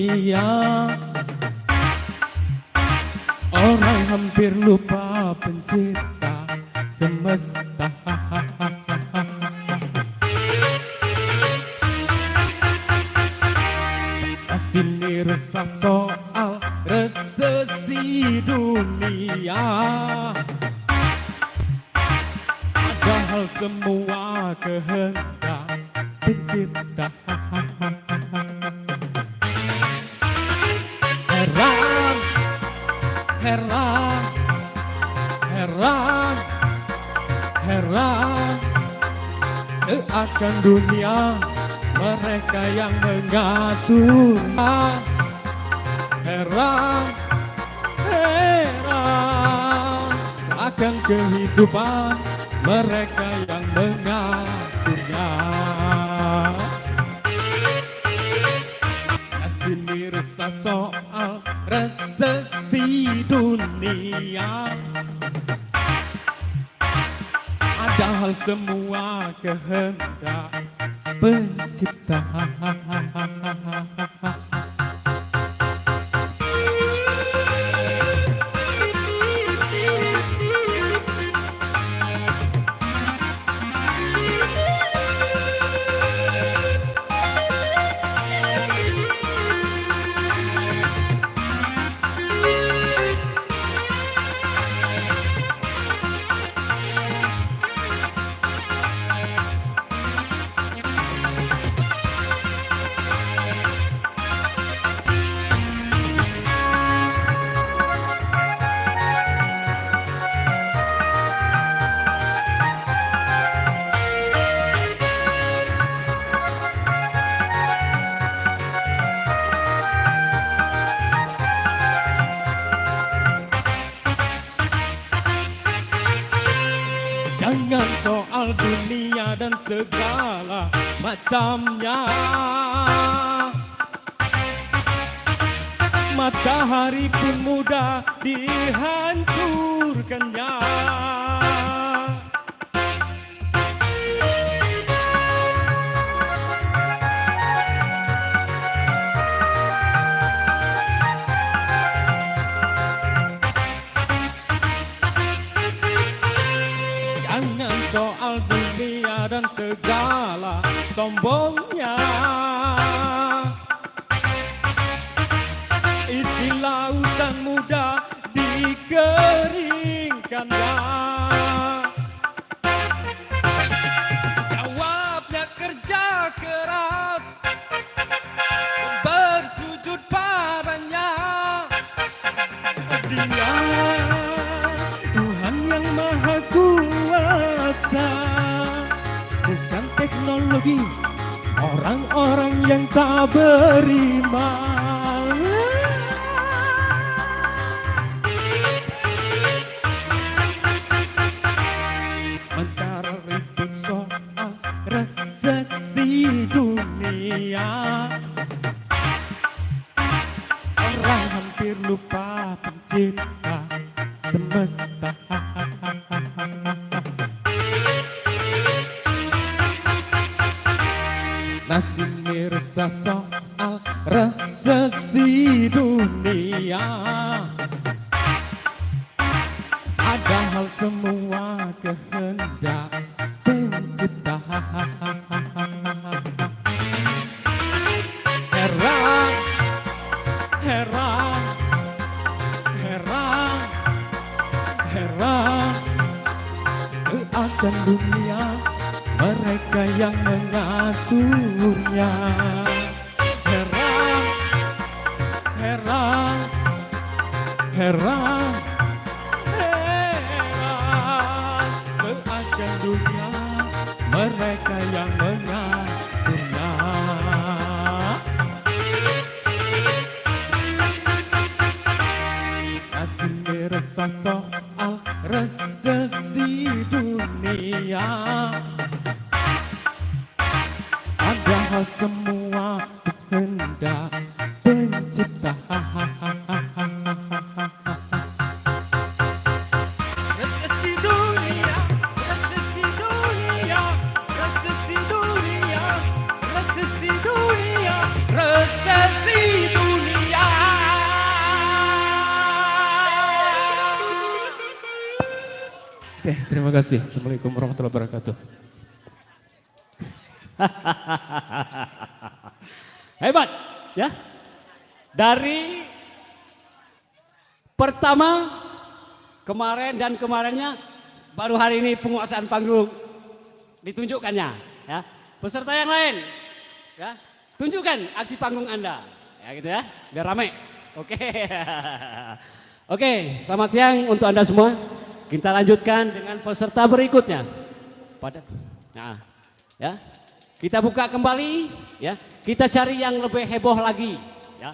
dunia. Orang hampir lupa pencipta semesta. Sini resah soal resesi dunia, padahal semua kehendak pencipta. Heran, heran, heran, heran, seakan dunia mereka yang mengaturnya. Heran, heran, akan kehidupan mereka yang mengaturnya. Sini resah soal resesi dunia, padahal semua kehendak pencipta. Jangan soal dunia dan segala macamnya. Matahari pun mudah dihancurkannya. Jangan soal dunia dan segala sombongnya. Isi lautan mudah dikeringkannya. Jawabnya kerja keras, bersujud padanya. Dia Tuhan yang Maha Kuasa, bukan teknologi orang-orang yang tak beriman. Sementara ribut soal resesi dunia, orang hampir lupa pencipta semesta. Sini resah soal resesi dunia, padahal semua kehendak pencipta. Heran, heran, heran, heran, seakan dunia mereka yang mengaturnya. Heran, heran, heran, heran, seakan dunia mereka yang mengaturnya. Sini resah soal resesi dunia, padahal semua kehendak pencipta. Resesi dunia, resesi dunia, resesi dunia, resesi dunia, resesi dunia. Oke, terima kasih. Assalamualaikum warahmatullahi wabarakatuh. Hebat, ya. Dari pertama kemarin dan kemarinnya baru hari ini penguasaan panggung ditunjukkannya, ya. Peserta yang lain, ya, tunjukkan aksi panggung Anda, ya gitu ya, biar rame. Oke. Oke, selamat siang untuk Anda semua. Kita lanjutkan dengan peserta berikutnya. Nah, ya. Kita buka kembali, ya. Kita cari yang lebih heboh lagi, ya.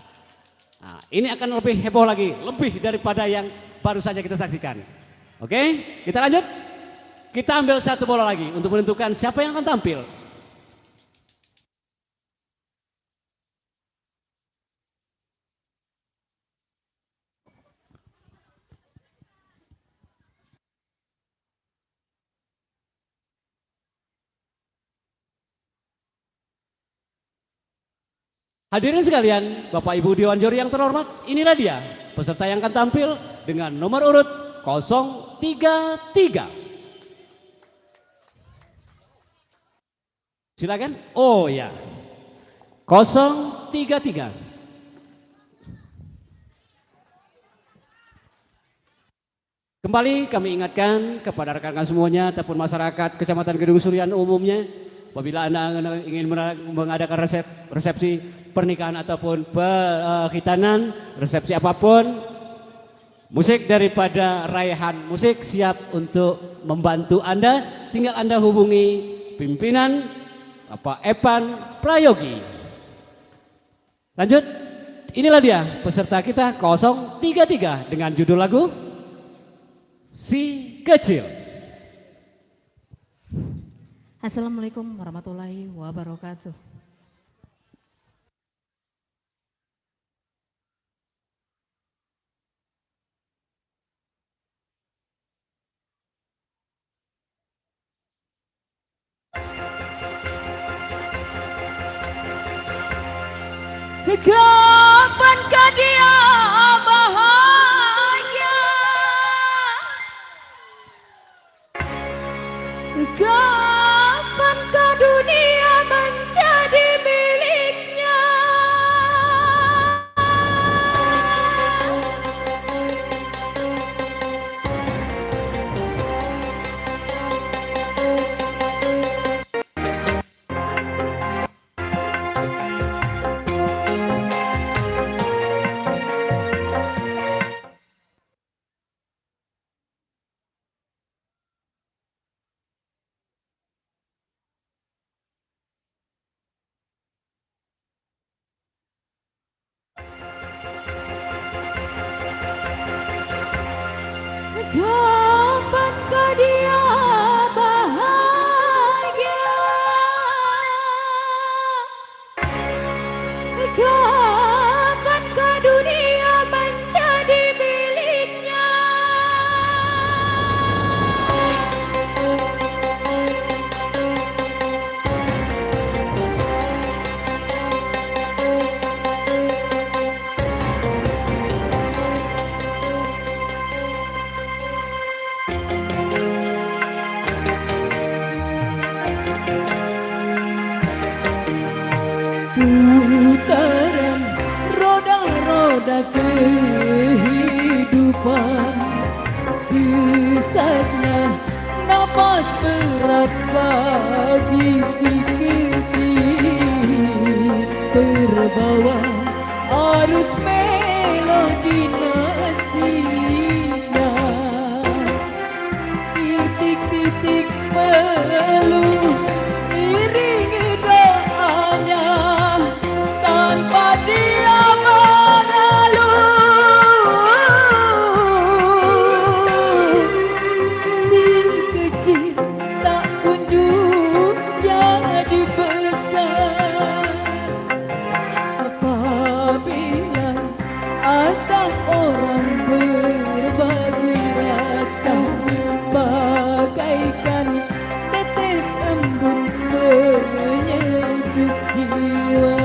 Nah, ini akan lebih heboh lagi, lebih daripada yang baru saja kita saksikan. Oke, kita lanjut. Kita ambil satu bola lagi untuk menentukan siapa yang akan tampil. Hadirin sekalian, Bapak Ibu Dewan Juri yang terhormat, inilah dia peserta yang akan tampil dengan nomor urut 033. Silakan. Oh ya. 033. Kembali kami ingatkan kepada rekan-rekan semuanya ataupun masyarakat Kecamatan Gedung Surian umumnya, apabila Anda ingin mengadakan resepsi pernikahan ataupun khitanan, resepsi apapun, musik daripada Raihan Musik siap untuk membantu Anda. Tinggal Anda hubungi pimpinan Bapak Epan Prayogi. Lanjut, inilah dia peserta kita 033 dengan judul lagu Si Kecil. Assalamualaikum warahmatullahi wabarakatuh. Kapankah dia bahagia? Kapankah dunia menjadi miliknya? Kapankah dia bahagia? Kapankah dunia menjadi miliknya? Putaran roda-roda kehidupan, sesatnya napas berat bagi si kecil, terbawa arus melodi nasinya, titik-titik peluh iringi doanya tanpa dia mengeluh. Si kecil tak kunjung jadi besar apabila ada orang berbagi rasa, bagaikan tetes embun penyejuk jiwa.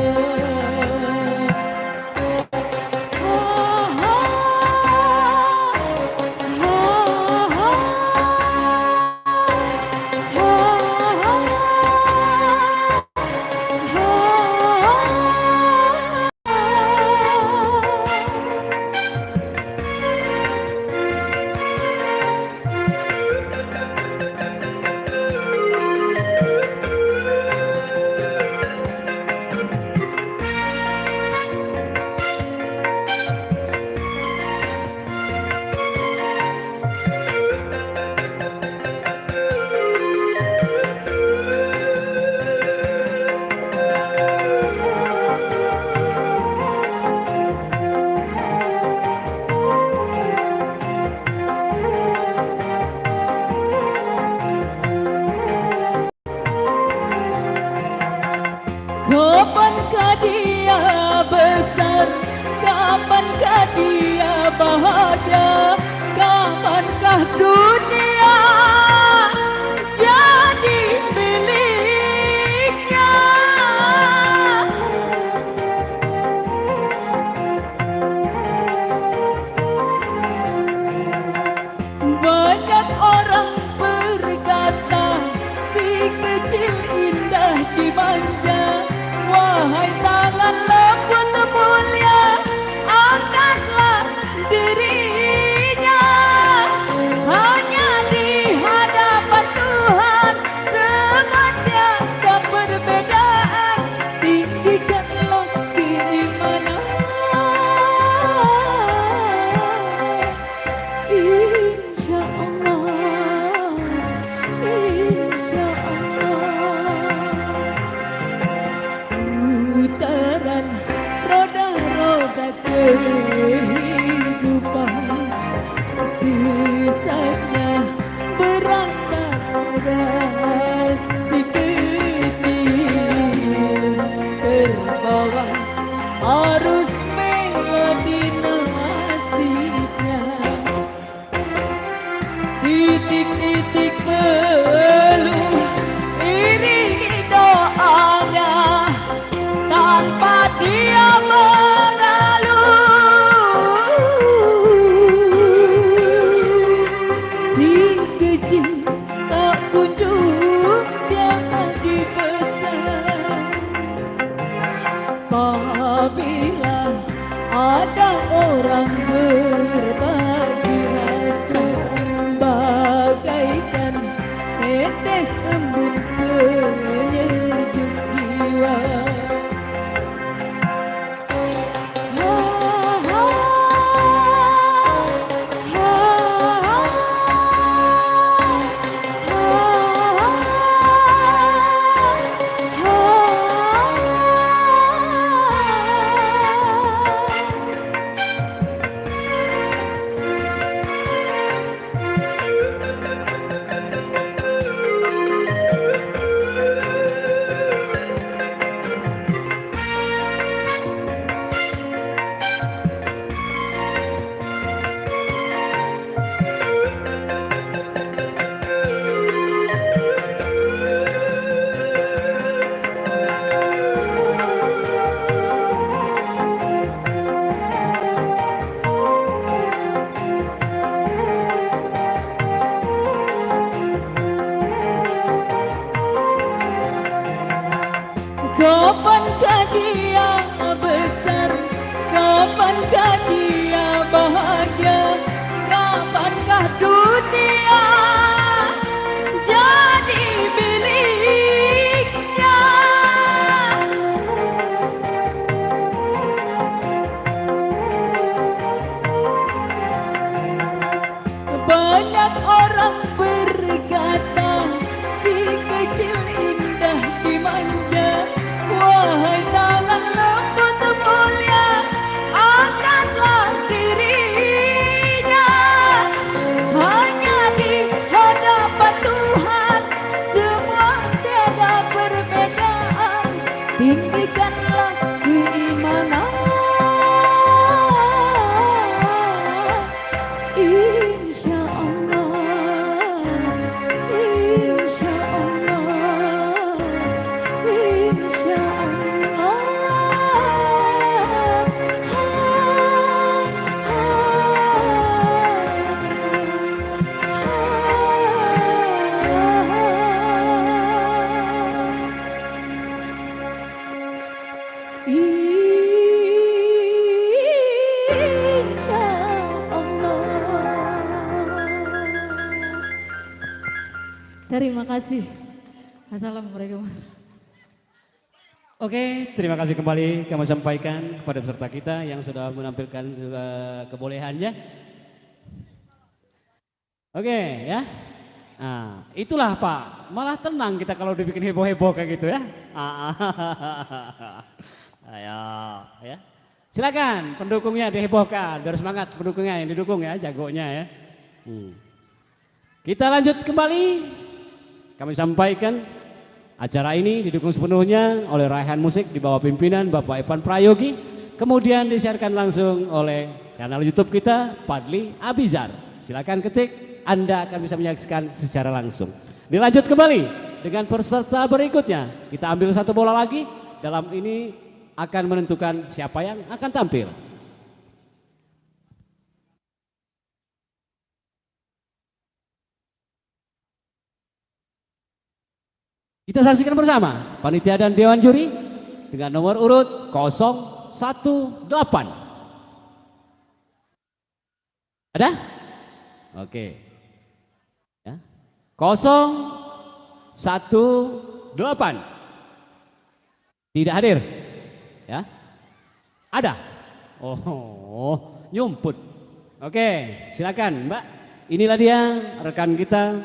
kapankah dia bahagia, kapankah dunia jadi miliknya. Banyak orang berkata si kecil indah dimanja. Wahai tangan lembut mulia, angkatlah dirinya. Hanya di hadapan Tuhan semua tiada perbedaan. Tinggikanlah keimanan. Insya Allah, insya Allah. Putaran roda-roda kehidupan, sisanya berantakan. Si kecil terbawa arus melodi nasibnya. Titik-titik peluh iringi doanya, tanpa dia mengeluh. Si kecil tak kunjung jadi besar. Apabila ada orang berbagi rasa, bagaikan tetes embun penyejuk jiwa. Ha, ha, ha, kapankah dia besar, kapankah dia bahagia, kapankah dunia jadi miliknya. Banyak orang berkata si kecil indah dimanja. Wahai tangan lembut mulia, angkatlah dirinya. Hanya di hadapan Tuhan semua tiada perbedaan. Tinggikanlah keimanan. Insya Allah, insya Allah, insya Terima kasih. Assalamualaikum. Oke, terima kasih kembali kami sampaikan kepada peserta kita yang sudah menampilkan kebolehannya. Oke ya. Nah, itulah Pak, malah tenang kita kalau dibikin heboh-heboh kayak gitu ya. Ayo ya. Silakan pendukungnya dihebohkan, biar semangat pendukungnya yang didukung ya, jagonya ya. Kita lanjut kembali. Kami sampaikan acara ini didukung sepenuhnya oleh Raihan Musik di bawah pimpinan Bapak Evan Prayogi kemudian disiarkan langsung oleh channel YouTube kita Fadli Abizar. Silakan ketik, Anda akan bisa menyaksikan secara langsung. Dilanjut kembali dengan peserta berikutnya. Kita ambil satu bola lagi. Dalam ini akan menentukan siapa yang akan tampil. Kita saksikan bersama panitia dan dewan juri dengan nomor urut 018. Ada? Oke. Ya. 018. Tidak hadir. Ya. Ada? Oh, nyumput. Oke, silakan Mbak. Inilah dia rekan kita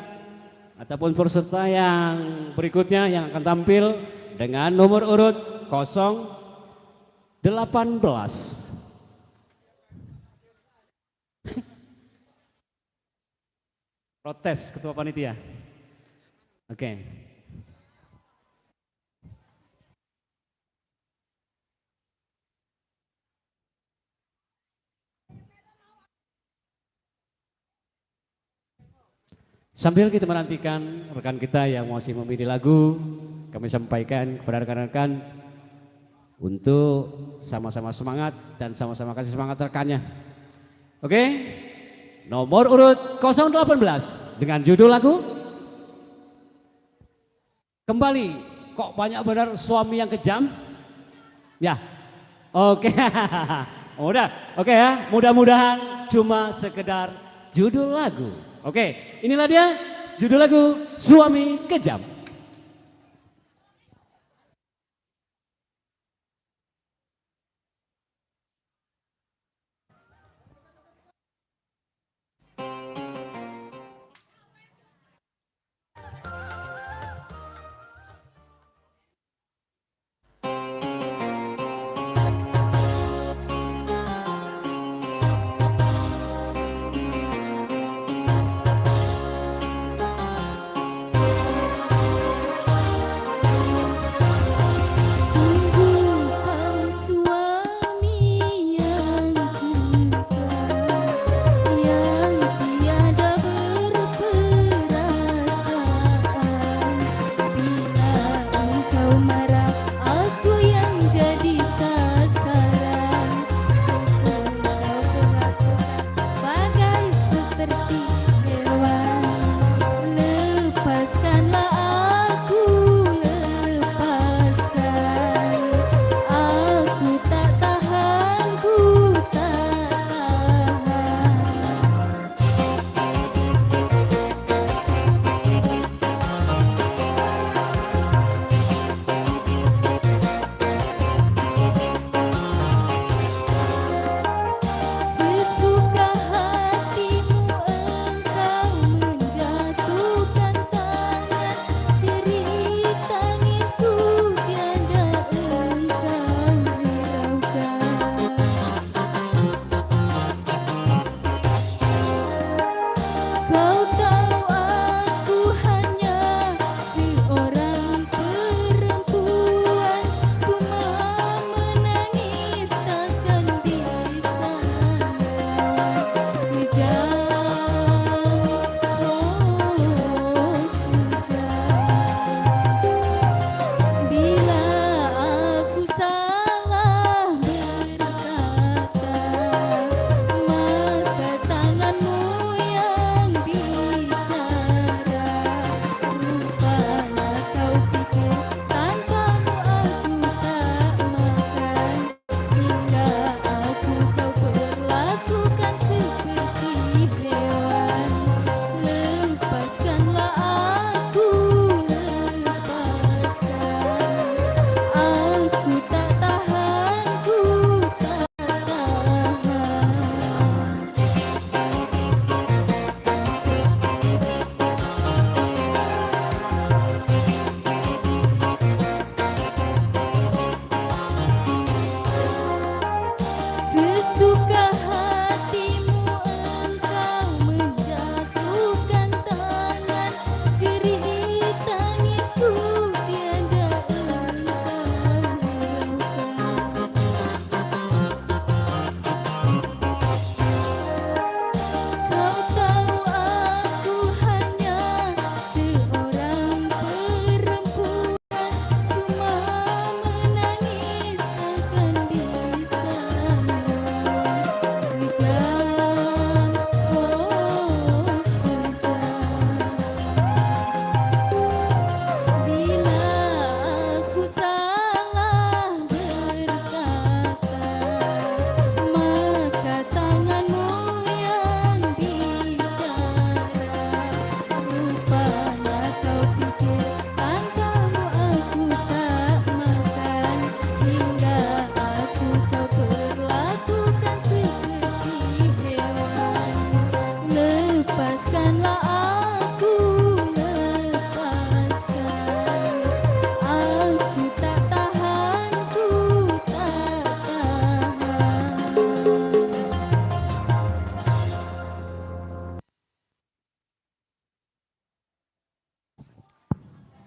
ataupun peserta yang berikutnya yang akan tampil dengan nomor urut 018. Protes ketua panitia. Oke. Sambil kita menantikan rekan kita yang masih memilih lagu, kami sampaikan kepada rekan-rekan untuk sama-sama semangat dan sama-sama kasih semangat rekannya. Oke, nomor urut 018 dengan judul lagu Kembali. Kok banyak benar suami yang kejam? Ya, oke, udah, oke ya. Mudah-mudahan cuma sekedar judul lagu. Oke, inilah dia judul lagu Suami Kejam.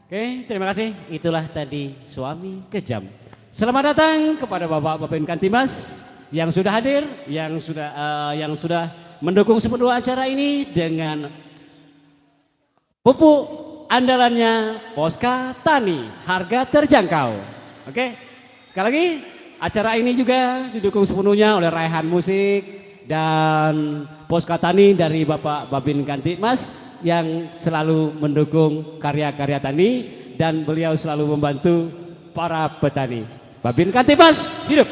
Oke, terima kasih. Itulah tadi Suami Kejam. Selamat datang kepada Bapak Babin Kantimas yang sudah hadir, yang sudah mendukung sepenuh acara ini dengan pupuk andalannya Poska Tani, harga terjangkau. Oke, sekali lagi acara ini juga didukung sepenuhnya oleh Raihan Musik dan Poska Tani dari Bapak Babin Kantimas yang selalu mendukung karya-karya tani dan beliau selalu membantu para petani. Babin Kantimas hidup.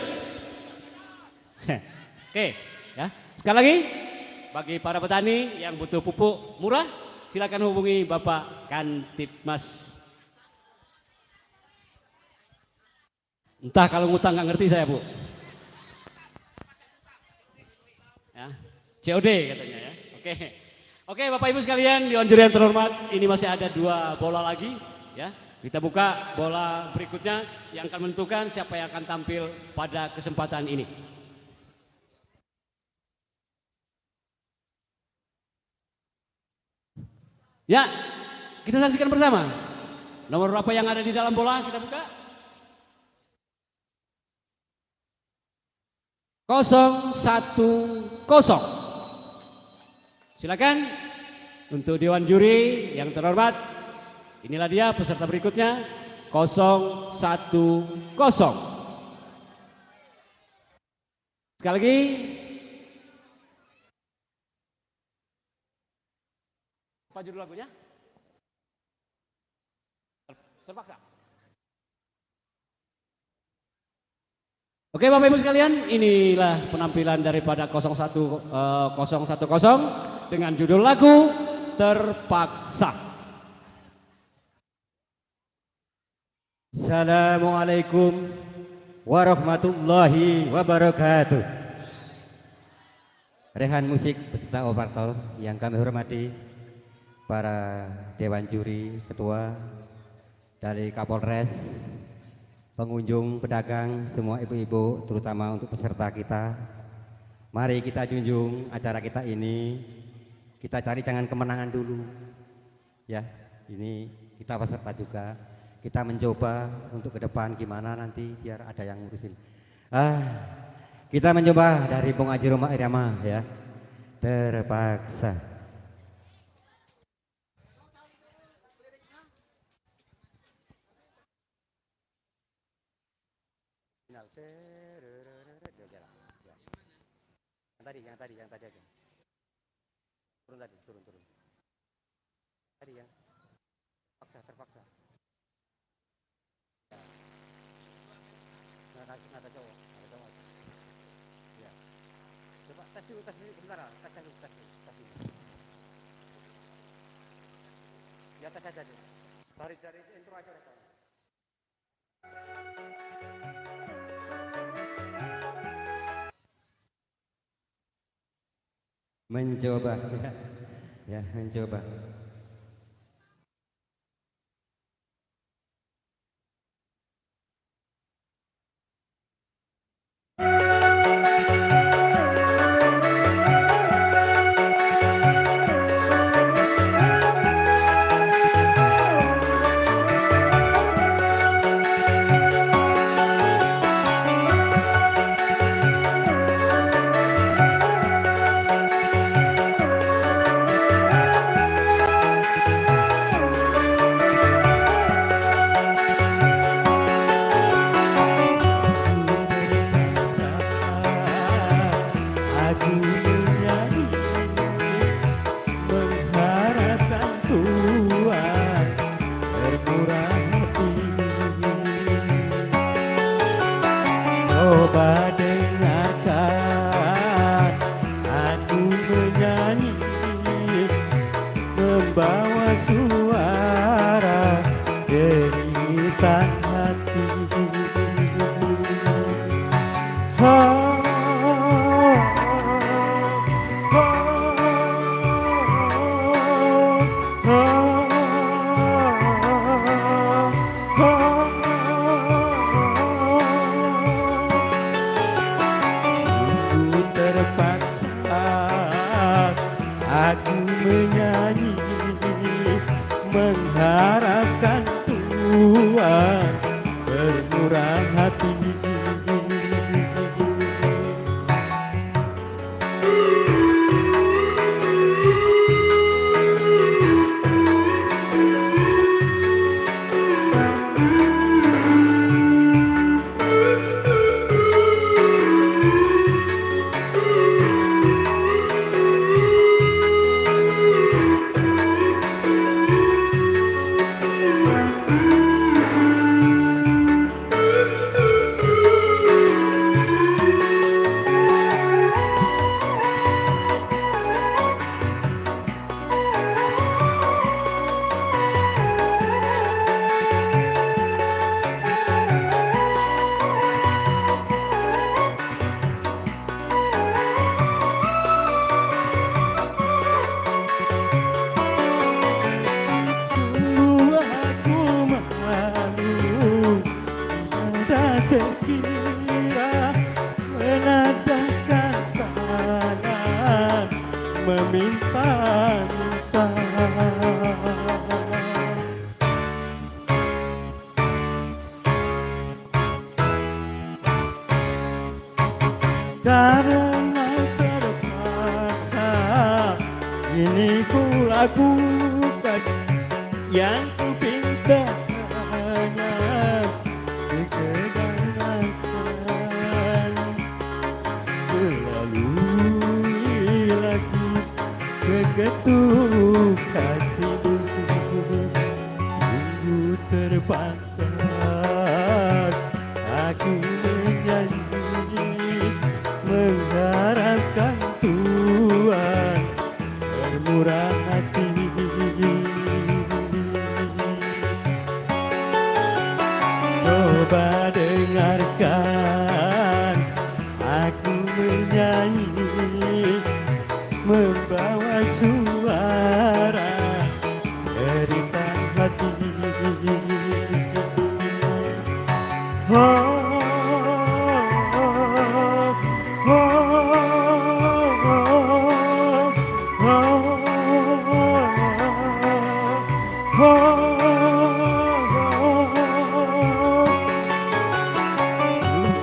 Oke, ya. Sekali lagi bagi para petani yang butuh pupuk murah, silakan hubungi Bapak Kantimas. Entah kalau ngutang nggak ngerti saya, Bu. Ya, COD katanya ya. Oke. Oke, Bapak Ibu sekalian, Dewan Juri yang terhormat, ini masih ada 2 bola lagi, ya. Kita buka bola berikutnya yang akan menentukan siapa yang akan tampil pada kesempatan ini. Ya, kita saksikan bersama. Nomor berapa yang ada di dalam bola kita buka? 010. Silakan untuk Dewan Juri yang terhormat. Inilah dia peserta berikutnya 010. Sekali lagi. Apa judul lagunya? Terpaksa. Oke Bapak Ibu sekalian, inilah penampilan daripada 010 dengan judul lagu Terpaksa. Assalamualaikum warahmatullahi wabarakatuh. Rehan Musik beserta operator yang kami hormati, para Dewan Juri, Ketua dari Kapolres, pengunjung, pedagang, semua ibu-ibu, terutama untuk peserta kita. Mari kita junjung acara kita ini, kita cari jangan kemenangan dulu. Ya, ini kita peserta juga, kita mencoba untuk ke depan gimana nanti biar ada yang ngurusin. Kita mencoba dari Bung Haji Roma Irama ya, terpaksa. Yang tadi aja. Turun. Tadi yang terpaksa. Nada cowok. Ya. Coba tes dulu sebentar. Tes dulu. Ya tes aja dulu. Dari intro aja rekam. Mencoba ya mencoba. Coba dengarkan aku menyanyi, membawa suara jeritan hati. Aku menyanyi mengharapkan meminta-minta. Karena terpaksa ini ku lakukan, yang ku pinta hanya sekedar makan. Melalui lagi kegetuk hatimu, sungguh terpaksa aku menyanyi, mengharapkan Tuhan bermurah hati. Coba dengarkan aku menyanyi, membawa suara derita hati.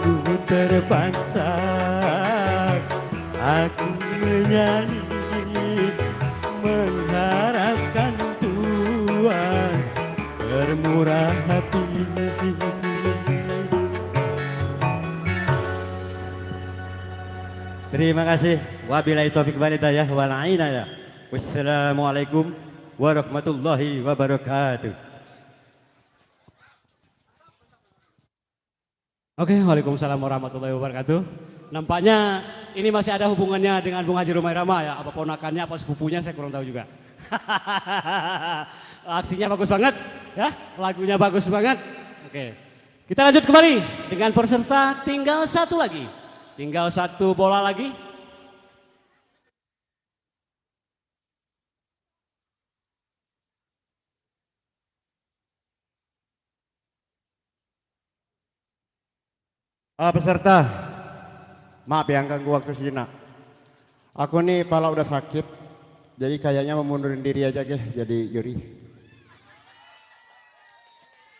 Sungguh terpaksa aku menyanyi, mengharapkan Tuhan bermurah hati. Terima kasih. Wabillahi taufiq wal hidayah wal inayah. Wassalamualaikum warahmatullahi wabarakatuh. Oke, waalaikumsalam warahmatullahi wabarakatuh. Nampaknya ini masih ada hubungannya dengan Bung Haji Romai Rama ya, apa ponakannya apa sepupunya saya kurang tahu juga. Aksinya bagus banget ya, lagunya bagus banget. Oke, kita lanjut kembali dengan peserta tinggal satu lagi. Tinggal satu bola lagi. Peserta, maaf ya ganggu waktu Sina. Aku nih pala udah sakit, jadi kayaknya mau mundurin diri aja deh jadi juri.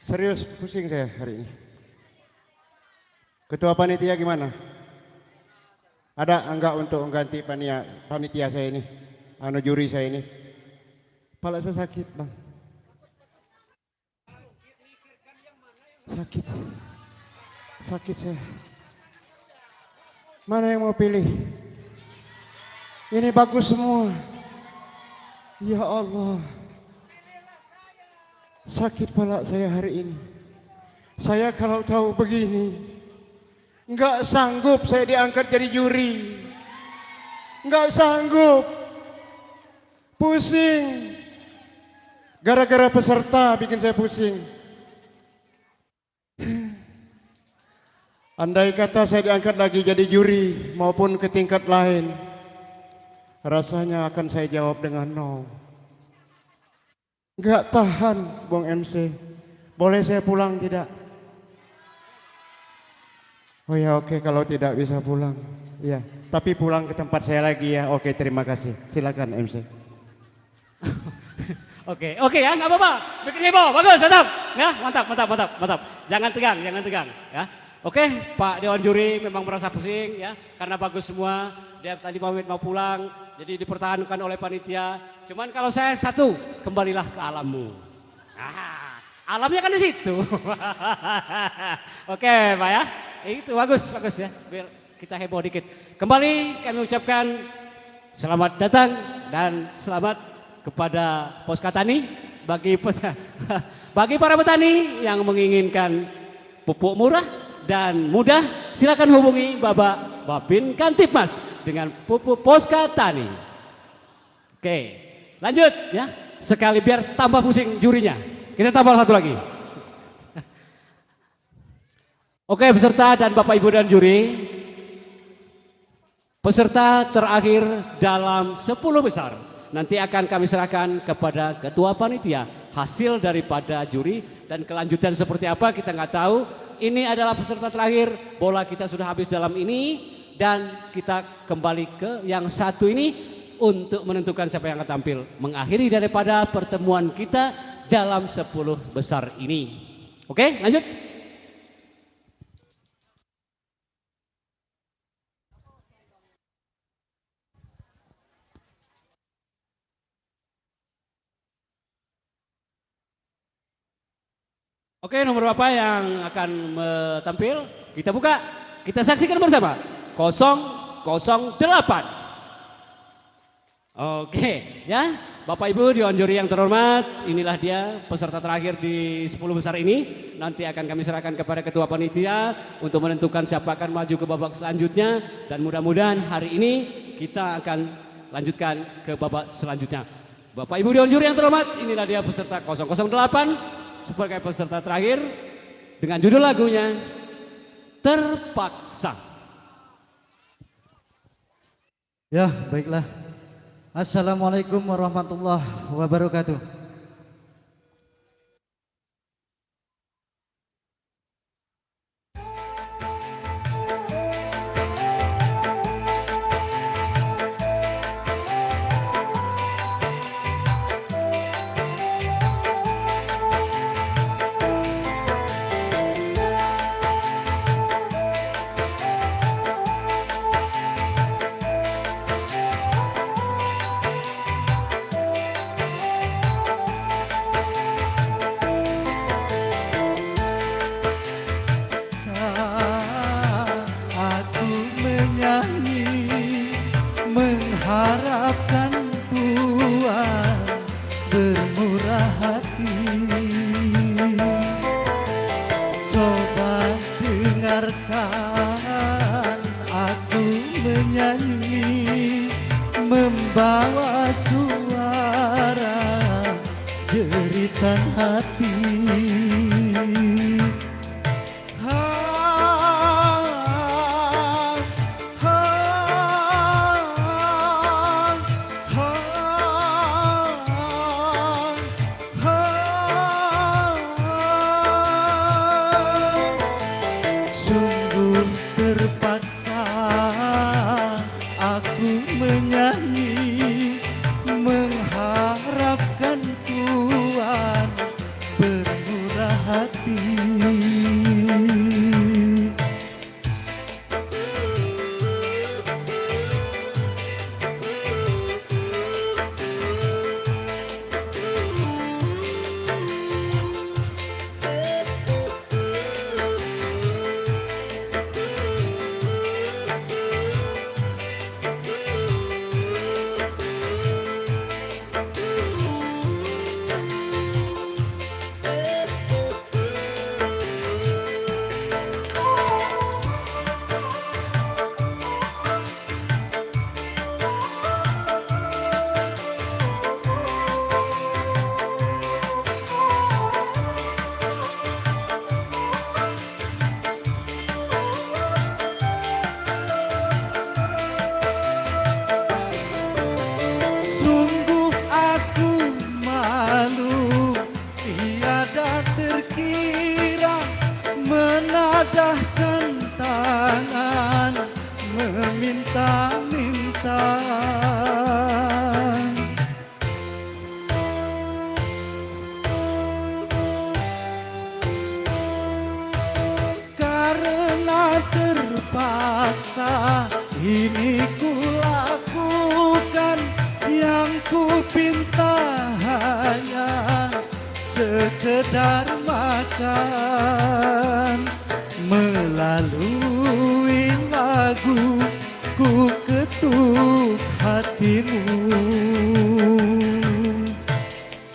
Serius pusing saya hari ini. Ketua panitia gimana? Ada enggak untuk mengganti panitia saya ini, juri saya ini? Pala saya sakit bang. Sakit saya. Mana yang mau pilih? Ini bagus semua. Ya Allah. Sakit pala saya hari ini. Saya kalau tahu begini, nggak sanggup saya diangkat jadi juri. Nggak sanggup. Pusing. Gara-gara peserta bikin saya pusing. Andai kata saya diangkat lagi jadi juri maupun ke tingkat lain, rasanya akan saya jawab dengan no. Enggak tahan, Bung MC. Boleh saya pulang tidak? Oh ya oke, kalau tidak bisa pulang. Iya, tapi pulang ke tempat saya lagi ya. Oke, terima kasih. Silakan MC. Oke ya, nggak apa-apa. Bikin heboh, bagus, mantap. Ya, mantap. Jangan tegang ya. Oke, Pak Dewan Juri memang merasa pusing ya, karena bagus semua. Dia tadi pamit mau pulang, jadi dipertahankan oleh panitia. Cuman kalau saya satu, kembalilah ke alammu. Nah, alamnya kan di situ. Oke, Pak ya, itu bagus ya. Biar kita heboh dikit. Kembali kami ucapkan selamat datang dan selamat kepada Poskatani bagi para petani yang menginginkan pupuk murah dan mudah, silakan hubungi Bapak Babin Kantipmas dengan pupuk Poskatani. Oke, lanjut ya. Sekali biar tambah pusing jurinya. Kita tambah satu lagi. Oke, peserta dan Bapak Ibu dan juri. Peserta terakhir dalam 10 besar. Nanti akan kami serahkan kepada ketua panitia. Hasil daripada juri dan kelanjutan seperti apa kita nggak tahu. Ini adalah peserta terakhir, bola kita sudah habis dalam ini dan kita kembali ke yang satu ini untuk menentukan siapa yang akan tampil mengakhiri daripada pertemuan kita dalam 10 besar ini. Oke, lanjut. Oke, nomor berapa yang akan tampil? Kita buka, kita saksikan bersama. 008. Oke, ya. Bapak Ibu Dewan Juri yang terhormat, inilah dia peserta terakhir di 10 besar ini. Nanti akan kami serahkan kepada Ketua Panitia untuk menentukan siapa akan maju ke babak selanjutnya. Dan mudah-mudahan hari ini kita akan lanjutkan ke babak selanjutnya. Bapak Ibu Dewan Juri yang terhormat, inilah dia peserta 008 sebagai peserta terakhir dengan judul lagunya Terpaksa. Ya, baiklah. Assalamualaikum warahmatullahi wabarakatuh. Aku menyanyi mengharapkan Tuhan bermurah hati. Coba dengarkan aku menyanyi membawa suara jeritan hati. Sungguh terpaksa aku menyanyi mengharapkan Tuhan bermurah hati. Sungguh aku malu tiada terkira menadahkan tangan meminta-minta. Karena terpaksa ini kulakukan, yang ku pinta hanya sekedar makan. Melalui lagu ku ketuk hatimu.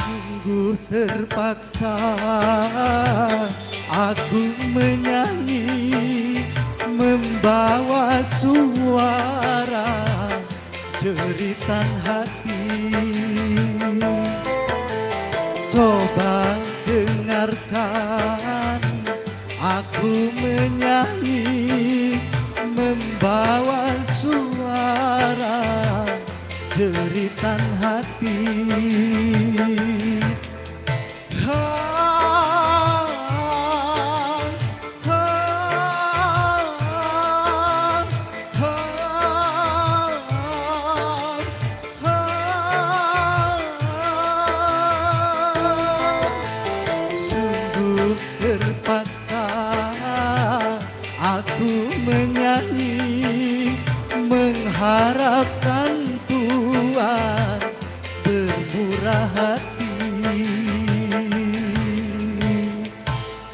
Sungguh terpaksa aku menyanyi membawa suara jeritan hati. Coba dengarkan aku menyanyi membawa suara jeritan hati. harapkan Tuhan bermurah hati.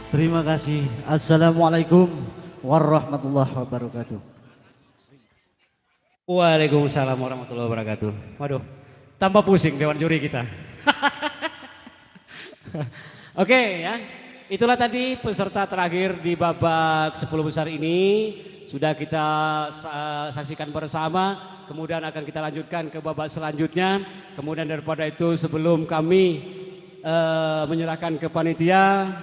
Terima kasih. Assalamualaikum warahmatullahi wabarakatuh. Waalaikumsalam warahmatullahi wabarakatuh. Waduh, tambah pusing dewan juri kita. Oke ya, itulah tadi peserta terakhir di babak 10 besar ini. Sudah kita saksikan bersama, kemudian akan kita lanjutkan ke babak selanjutnya. Kemudian daripada itu sebelum kami menyerahkan ke panitia,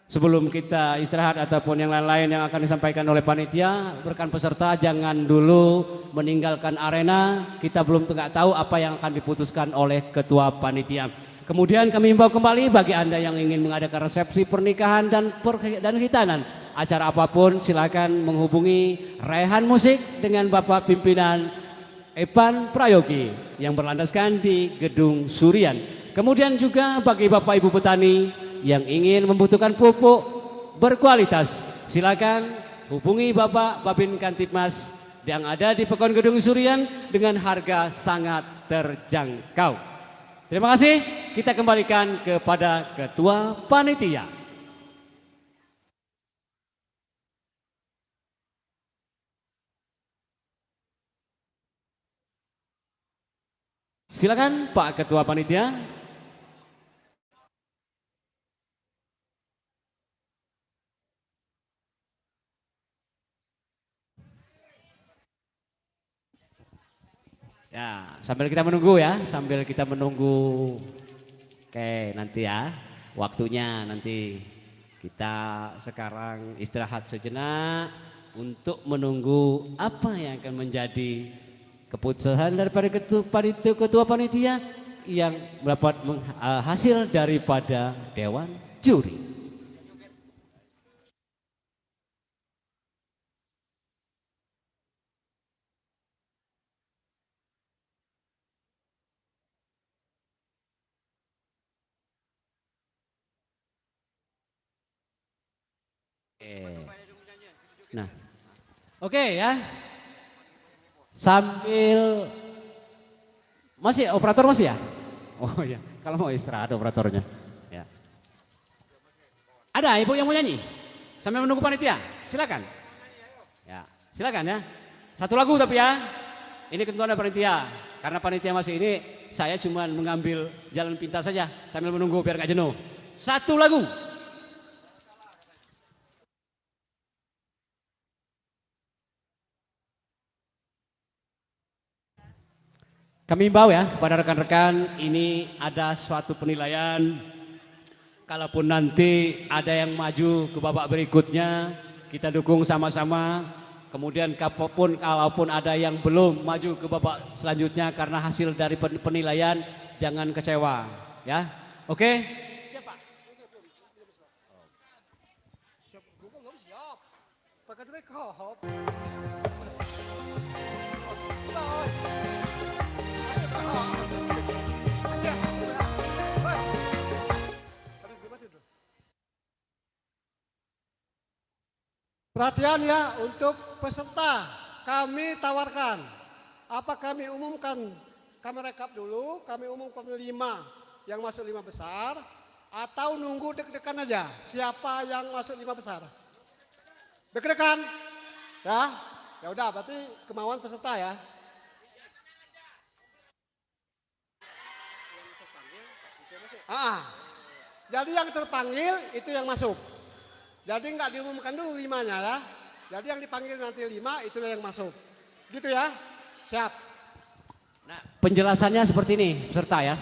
sebelum kita istirahat ataupun yang lain-lain yang akan disampaikan oleh panitia, rekan peserta jangan dulu meninggalkan arena. Kita belum nggak tahu apa yang akan diputuskan oleh ketua panitia. Kemudian kami himbau kembali bagi Anda yang ingin mengadakan resepsi pernikahan dan khitanan, acara apapun silakan menghubungi Rehan Musik dengan Bapak Pimpinan Evan Prayogi yang berlandaskan di Gedung Surian. Kemudian juga bagi Bapak Ibu petani yang ingin membutuhkan pupuk berkualitas, silakan hubungi Bapak Babin Kantipmas yang ada di Pekon Gedung Surian dengan harga sangat terjangkau. Terima kasih, kita kembalikan kepada Ketua Panitia. Silakan Pak Ketua Panitia. Ya, sambil kita menunggu ya, sambil kita menunggu. Oke, nanti ya, waktunya nanti kita sekarang istirahat sejenak untuk menunggu apa yang akan menjadi keputusan daripada ketua panitia yang mendapat hasil daripada Dewan Juri. Nah, oke ya. Sambil masih operator masih ya? Oh iya, kalau mau istirahat operatornya. Ya. Ada ibu yang mau nyanyi? Sambil menunggu panitia, silakan. Ya, silakan ya. Satu lagu tapi ya. Ini ketentuan dari panitia. Karena panitia masih ini, saya cuma mengambil jalan pintas saja sambil menunggu biar nggak jenuh. Satu lagu. Kami himbau ya kepada rekan-rekan, ini ada suatu penilaian. Kalaupun nanti ada yang maju ke babak berikutnya, kita dukung sama-sama. Kemudian kalaupun ada yang belum maju ke babak selanjutnya karena hasil dari penilaian, jangan kecewa ya. Oke? Siapa? Perhatian ya untuk peserta, kami tawarkan, apa kami umumkan kamera rekap dulu, kami umumkan 5 yang masuk 5 besar, atau nunggu deg-degan aja, siapa yang masuk 5 besar? Deg-degan? Ya, ya udah berarti kemauan peserta ya. Jadi yang terpanggil itu yang masuk. Jadi nggak diumumkan dulu 5-nya ya. Jadi yang dipanggil nanti 5 itulah yang masuk. Gitu ya. Siap. Nah, penjelasannya seperti ini peserta ya.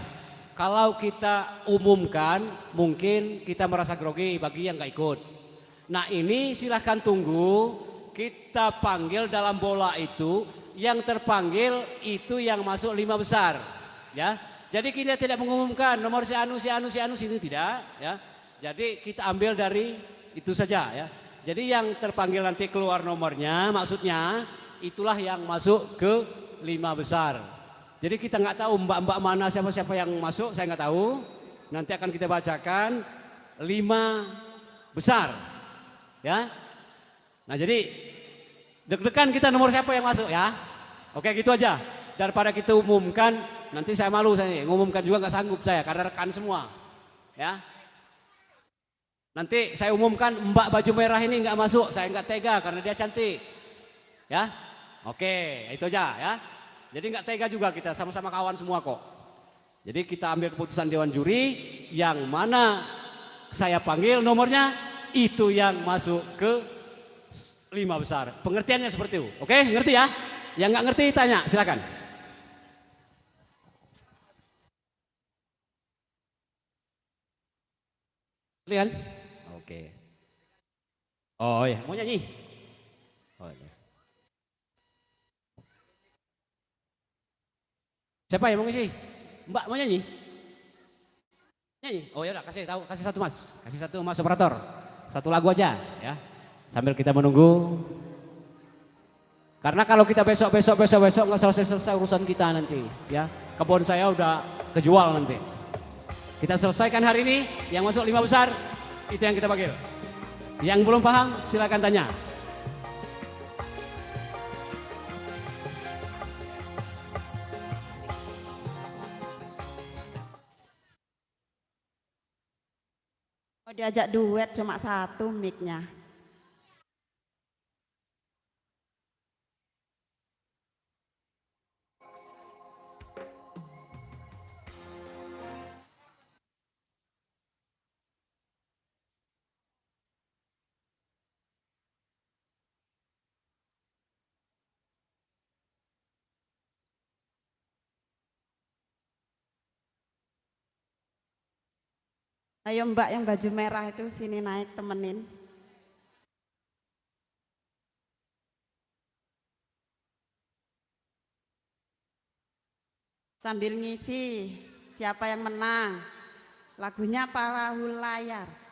Kalau kita umumkan mungkin kita merasa grogi bagi yang nggak ikut. Nah ini silahkan tunggu, kita panggil dalam bola itu, yang terpanggil itu yang masuk 5 besar. Ya. Jadi kita tidak mengumumkan nomor si anu ini tidak ya. Jadi kita ambil dari itu saja ya. Jadi yang terpanggil nanti keluar nomornya, maksudnya itulah yang masuk ke 5 besar. Jadi kita nggak tahu mbak-mbak mana siapa-siapa yang masuk, saya nggak tahu. Nanti akan kita bacakan 5 besar, ya. Nah jadi deg-degan kita nomor siapa yang masuk ya. Oke, gitu aja. Daripada kita umumkan, nanti saya malu saya ngumumkan juga nggak sanggup saya karena rekan semua. Ya. Nanti saya umumkan Mbak baju merah ini nggak masuk, saya nggak tega karena dia cantik. Ya. Oke, itu aja ya. Jadi nggak tega juga kita sama-sama kawan semua kok. Jadi kita ambil keputusan Dewan Juri yang mana saya panggil nomornya itu yang masuk ke 5 besar. Pengertiannya seperti itu. Oke, ngerti ya? Yang nggak ngerti tanya, silakan. Lihat? Oke. Oh ya, mau nyanyi? Oh ya. Siapa yang mau ngisi? Mbak mau nyanyi? Nyanyi? Oh ya udah, kasih satu mas, kasih satu mas operator, satu lagu aja ya. Sambil kita menunggu. Karena kalau kita besok nggak selesai urusan kita nanti ya. Kebun saya udah kejual nanti. Kita selesaikan hari ini, yang masuk 5 besar itu yang kita panggil. Yang belum paham silakan tanya. Mau diajak duet cuma satu mic-nya. Ayo Mbak yang baju merah itu sini naik temenin. Sambil ngisi siapa yang menang. Lagunya Perahu Layar.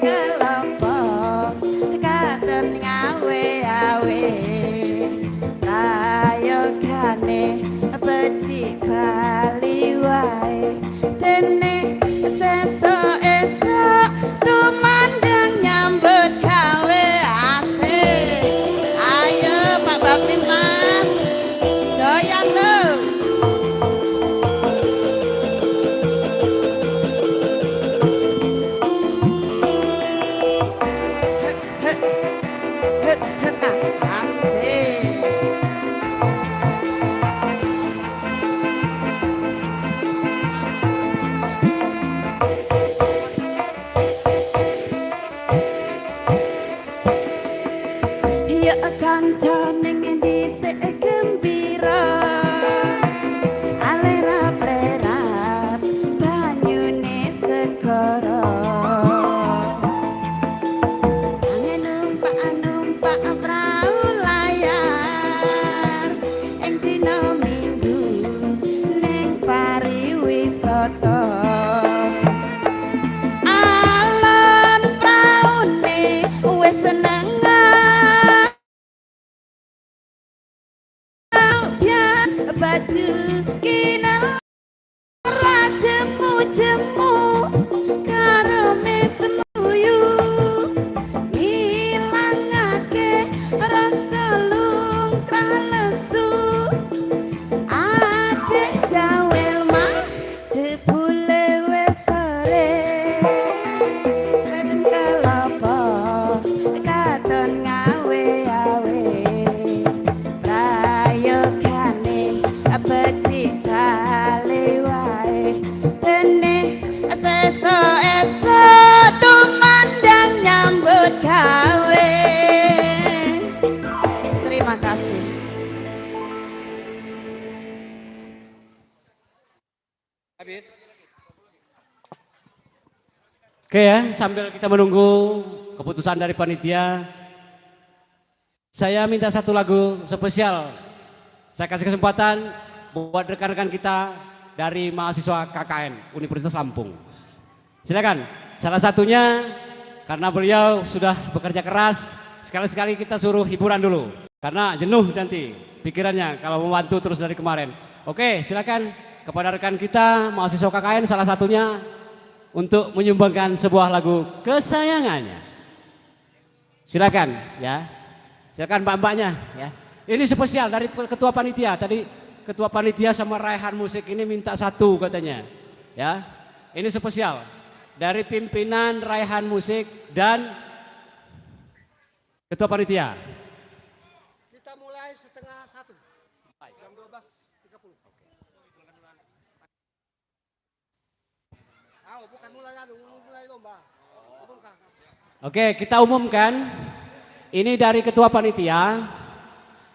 kelompok katon ngawe-awe rayogane becik bali wae dene sesuk-esuk tumandang nyambut gawe asik. Ayo Pak Bapin Mas goyang lho. Ya kanca ning endi sik gembira alerap-lerap banyune segara angin numpak prau layar ing dina Minggu ning pariwisata alon praune wis seneng baju kinal jemu-jemu karo mesemuyu ngilangake rasa lungkrah lesu adek jawel mas jebule wis sore katon kelompok katon ngawe-awe rayogane becik kali wae dene sesuk-esuk tumandang nyambut gawe. Terima kasih. Habis. Oke ya, sambil kita menunggu keputusan dari panitia, saya minta satu lagu spesial. Saya kasih kesempatan buat rekan-rekan kita dari mahasiswa KKN Universitas Lampung. Silakan. Salah satunya karena beliau sudah bekerja keras, sekali-sekali kita suruh hiburan dulu. Karena jenuh nanti pikirannya kalau membantu terus dari kemarin. Oke, silakan kepada rekan kita mahasiswa KKN salah satunya untuk menyumbangkan sebuah lagu kesayangannya. Silakan ya. Silakan mbak-mbaknya ya. Ini spesial dari ketua panitia. Tadi ketua panitia sama Raihan Musik ini minta satu katanya. Ya. Ini spesial dari pimpinan Raihan Musik dan ketua panitia. Kita mulai 12:30. Jam 12.30. Bukan mulai lomba. Oke, kita umumkan. Ini dari ketua panitia.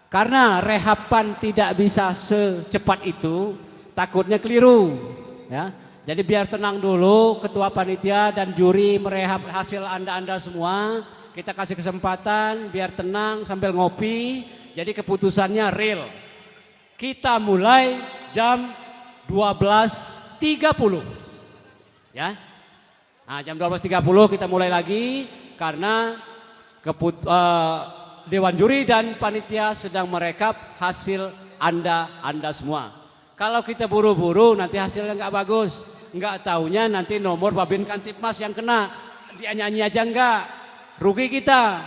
Karena rehapan tidak bisa secepat itu, takutnya keliru. Ya. Jadi biar tenang dulu ketua panitia dan juri merehab hasil anda semua. Kita kasih kesempatan biar tenang sambil ngopi. Jadi keputusannya real. Kita mulai jam 12.30. Ya. Nah, jam 12.30 kita mulai lagi karena Dewan Juri dan panitia sedang merekap hasil anda semua. Kalau kita buru-buru nanti hasilnya nggak bagus. Nggak taunya nanti nomor Babin Kantipmas yang kena. Dia nyanyi aja nggak. Rugi kita.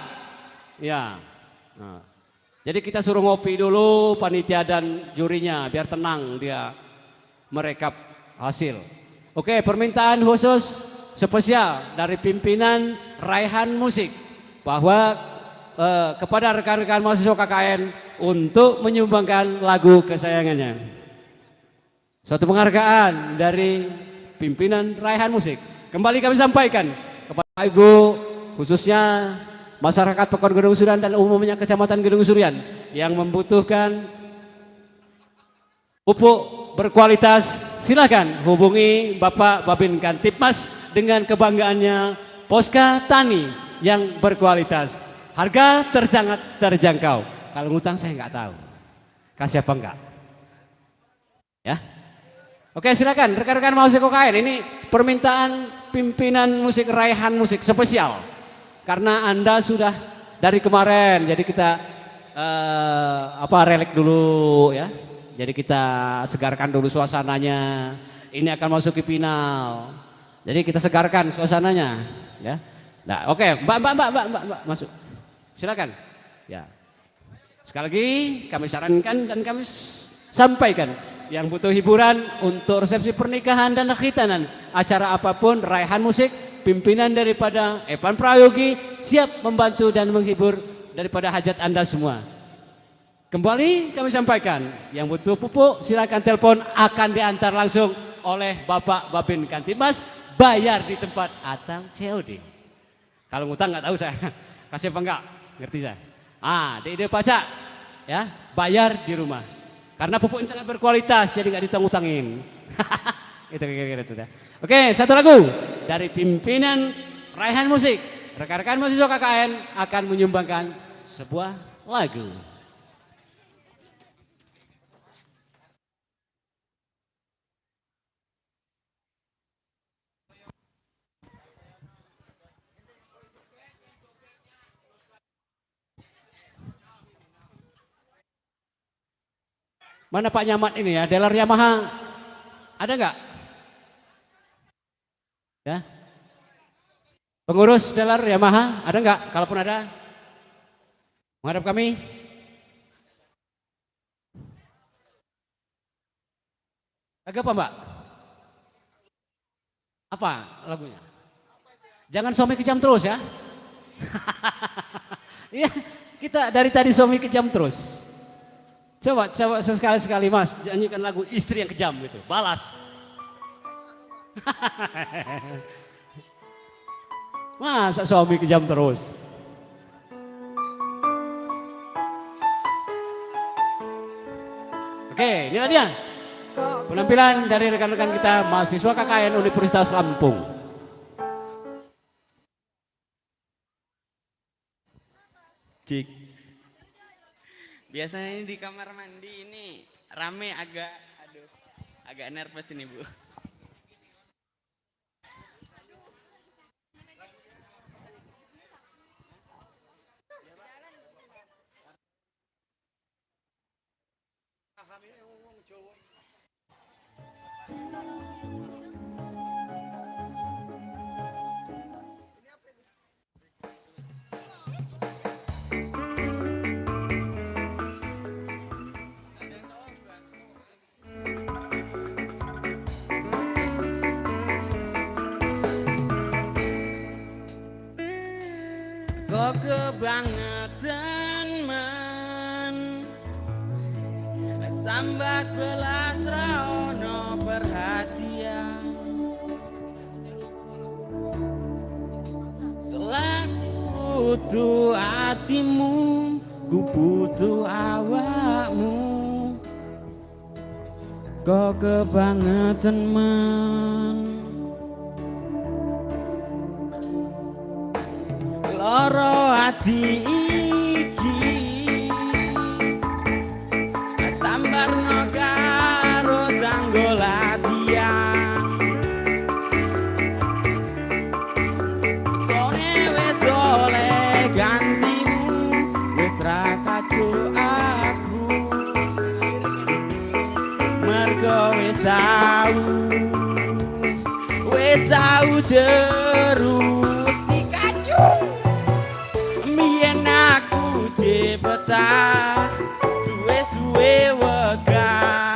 Ya. Nah. Jadi kita suruh ngopi dulu panitia dan jurinya biar tenang dia merekap hasil. Oke, permintaan khusus spesial dari pimpinan Raihan Musik bahwa kepada rekan-rekan mahasiswa KKN untuk menyumbangkan lagu kesayangannya. Suatu penghargaan dari pimpinan Raihan Musik. Kembali kami sampaikan kepada Ibu, khususnya masyarakat Pekon Gedung Surian dan umumnya Kecamatan Gedung Surian yang membutuhkan pupuk berkualitas, silakan hubungi Bapak Babin Kantipmas dengan kebanggaannya Poska Tani yang berkualitas. Harga sangat terjangkau. Kalau ngutang saya nggak tahu. Kasih apa enggak? Ya. Oke, silakan rekan-rekan mahasiswa KKN. Ini permintaan pimpinan musik Raihan Musik spesial. Karena Anda sudah dari kemarin, jadi kita relek dulu ya. Jadi kita segarkan dulu suasananya. Ini akan masuk ke final. Jadi kita segarkan suasananya ya. Nah, oke, Mbak masuk. Silakan. Ya. Sekali lagi kami sarankan dan kami sampaikan yang butuh hiburan untuk resepsi pernikahan dan khitanan, acara apapun, Raihan Musik, pimpinan daripada Evan Prayogi siap membantu dan menghibur daripada hajat Anda semua. Kembali kami sampaikan, yang butuh pupuk silakan telepon, akan diantar langsung oleh Bapak Babin Kantibmas, bayar di tempat atau COD. Kalau ngutang nggak tahu saya, kasih apa enggak, ngerti saya. Di ide pajak, ya bayar di rumah. Karena pupuk ini sangat berkualitas, jadi nggak ditanggung-tangin. Itu kira-kira sudah. Oke, satu lagu dari pimpinan Raihan Musik. Rekan-rekan mahasiswa KKN akan menyumbangkan sebuah lagu. Mana Pak Nyamat ini ya, dealer Yamaha ada nggak? Ya, pengurus dealer Yamaha ada nggak? Kalaupun ada, menghadap kami. Agak apa Mbak? Apa lagunya? Jangan suami kejam terus ya. Iya, kita dari tadi suami kejam terus. Coba sekali-sekali Mas, nyanyikan lagu Istri yang Kejam gitu, balas. Masa suami kejam terus? Oke, inilah dia penampilan dari rekan-rekan kita mahasiswa KKN Universitas Lampung. Cik. Biasanya di kamar mandi ini rame agak nervous ini Bu. Kok kebangetan men sambat belas raono perhatian selak butuh hatimu ku butuh awakmu. Kok kebangetan men loro hati iki tambarno karo tanggo latihan sone wis oleh gantimu wis ra kacu aku mergo wis tau terus si kacu. Mien aku jebeta suwe-suwe wegah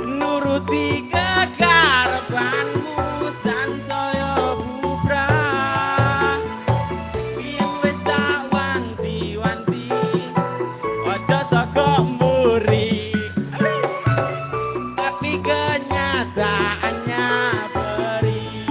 nuruti kekarepanmu sansaya bubrah yen wis tak wanti-wanti aja saka mburi tapi kenyataannya beri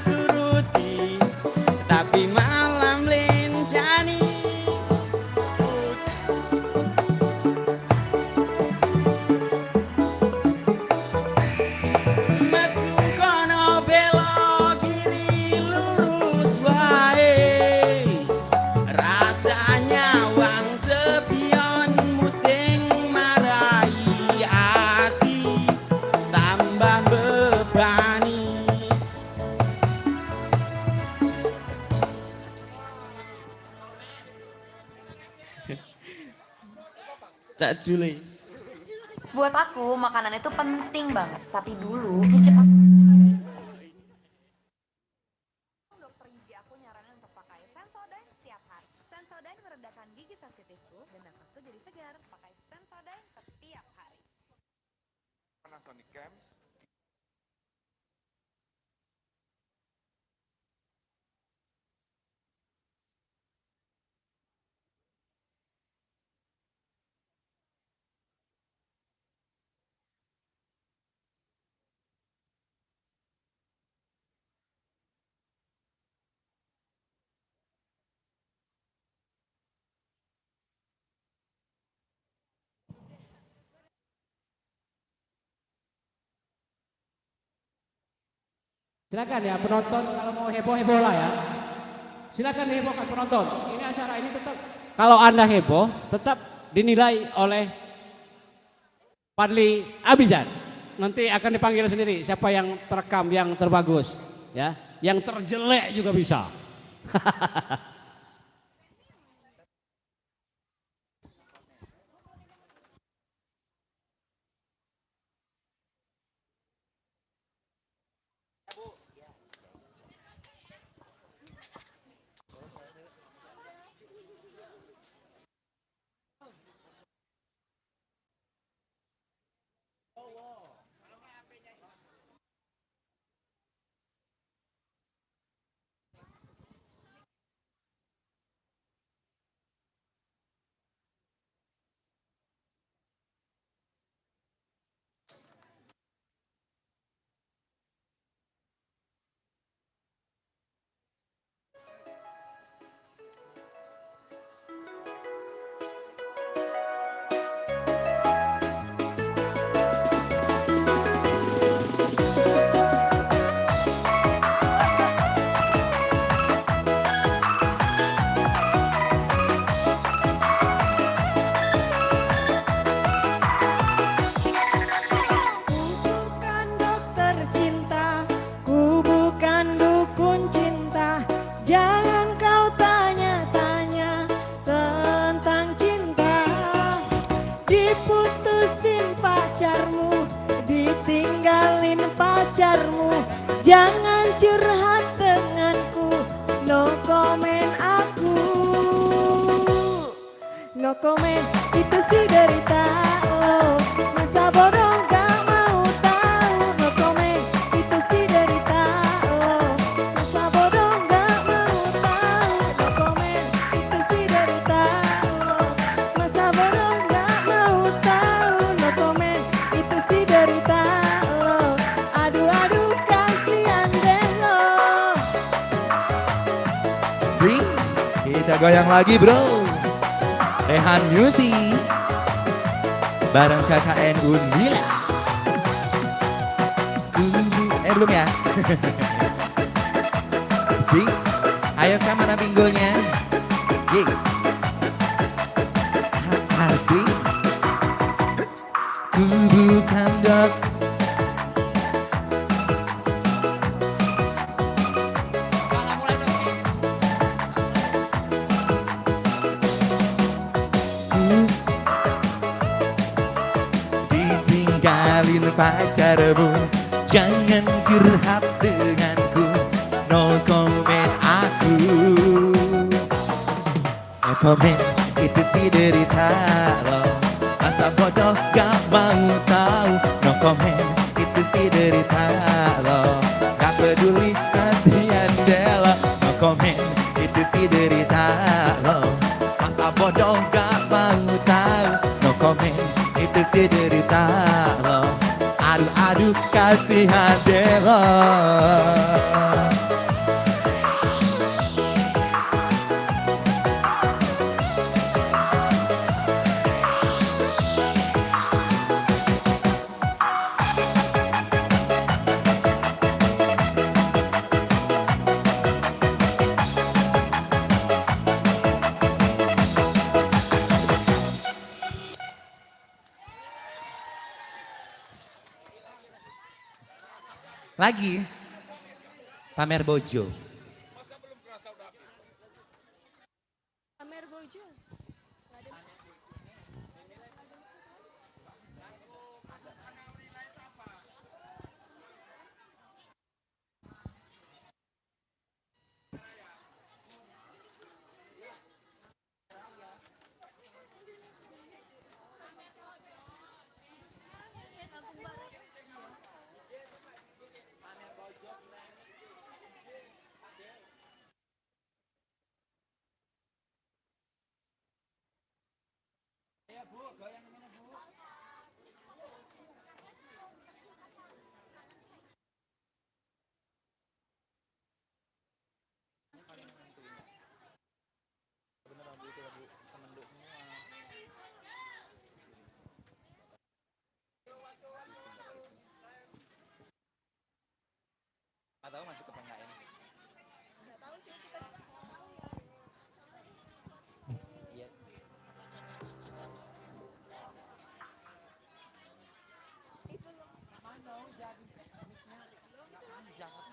turuti, tapi malam lencani. Metu kono belok kiri lurus wae, rasanya wang sepion musing marai hati tambah bebani. Cak Juli. Buat aku makanan itu penting banget, tapi dulu ini cepat. Dokter gigi aku nyaranin untuk pakai Sensodyne setiap hari. Sensodyne meredakan gigi sensitifku dan nafasku jadi segar. Pakai Sensodyne setiap hari. Panasonic Camps. Silakan ya penonton kalau mau heboh-heboh lah ya. Silakan hebohkan penonton. Ini acara ini tetap kalau Anda heboh tetap dinilai oleh Fadli Abizar. Nanti akan dipanggil sendiri siapa yang terekam yang terbagus ya. Yang terjelek juga bisa. Jangan curhat denganku, no comment aku. No comment itu sih derita lo, masa bodoh gak mau tahu. No comment itu sih derita lo, masa bodoh gak mau tahu. No comment itu sih derita lo, masa bodoh gak mau tahu. No comment itu sih derita lo, aduh aduh kasihan deh lo. Kita goyang lagi bro. Rehan Music bareng KKN Unila. Belum ya. Sing, ayo ke mana pinggulnya? Yeay. Asik. Ku bukan dok. Ditinggalin pacarmu, jangan curhat denganku. No comment aku. No comment itu sih derita lo, masa bodoh gak mau tahu. No comment itu sih derita lo, gak peduli kasihan deh lo. No comment itu sih derita lo, masa bodoh gak mau tahu. No comment itu sih derita lo, aduh aduh kasihan deh lo. Lagi. Pamer bojo. Pamer bojo. Nggak tahu masuk ke PKN. Nggak tahu sih, kita juga nggak tahu ya. Yes. Itu loh. Mana jadi miknya jahat.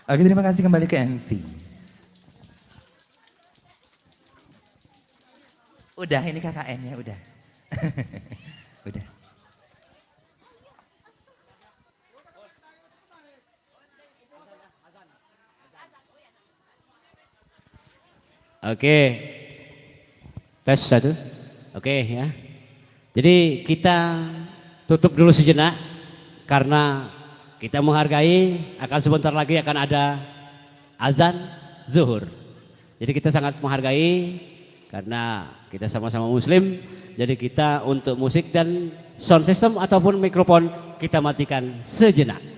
Oke, terima kasih, kembali ke MC. Udah, ini KKN-nya udah. Udah. Oke. Tes satu. Oke ya. Jadi kita tutup dulu sejenak karena kita menghargai akan sebentar lagi akan ada azan zuhur. Jadi kita sangat menghargai karena kita sama-sama muslim. Jadi kita untuk musik dan sound system ataupun mikrofon kita matikan sejenak.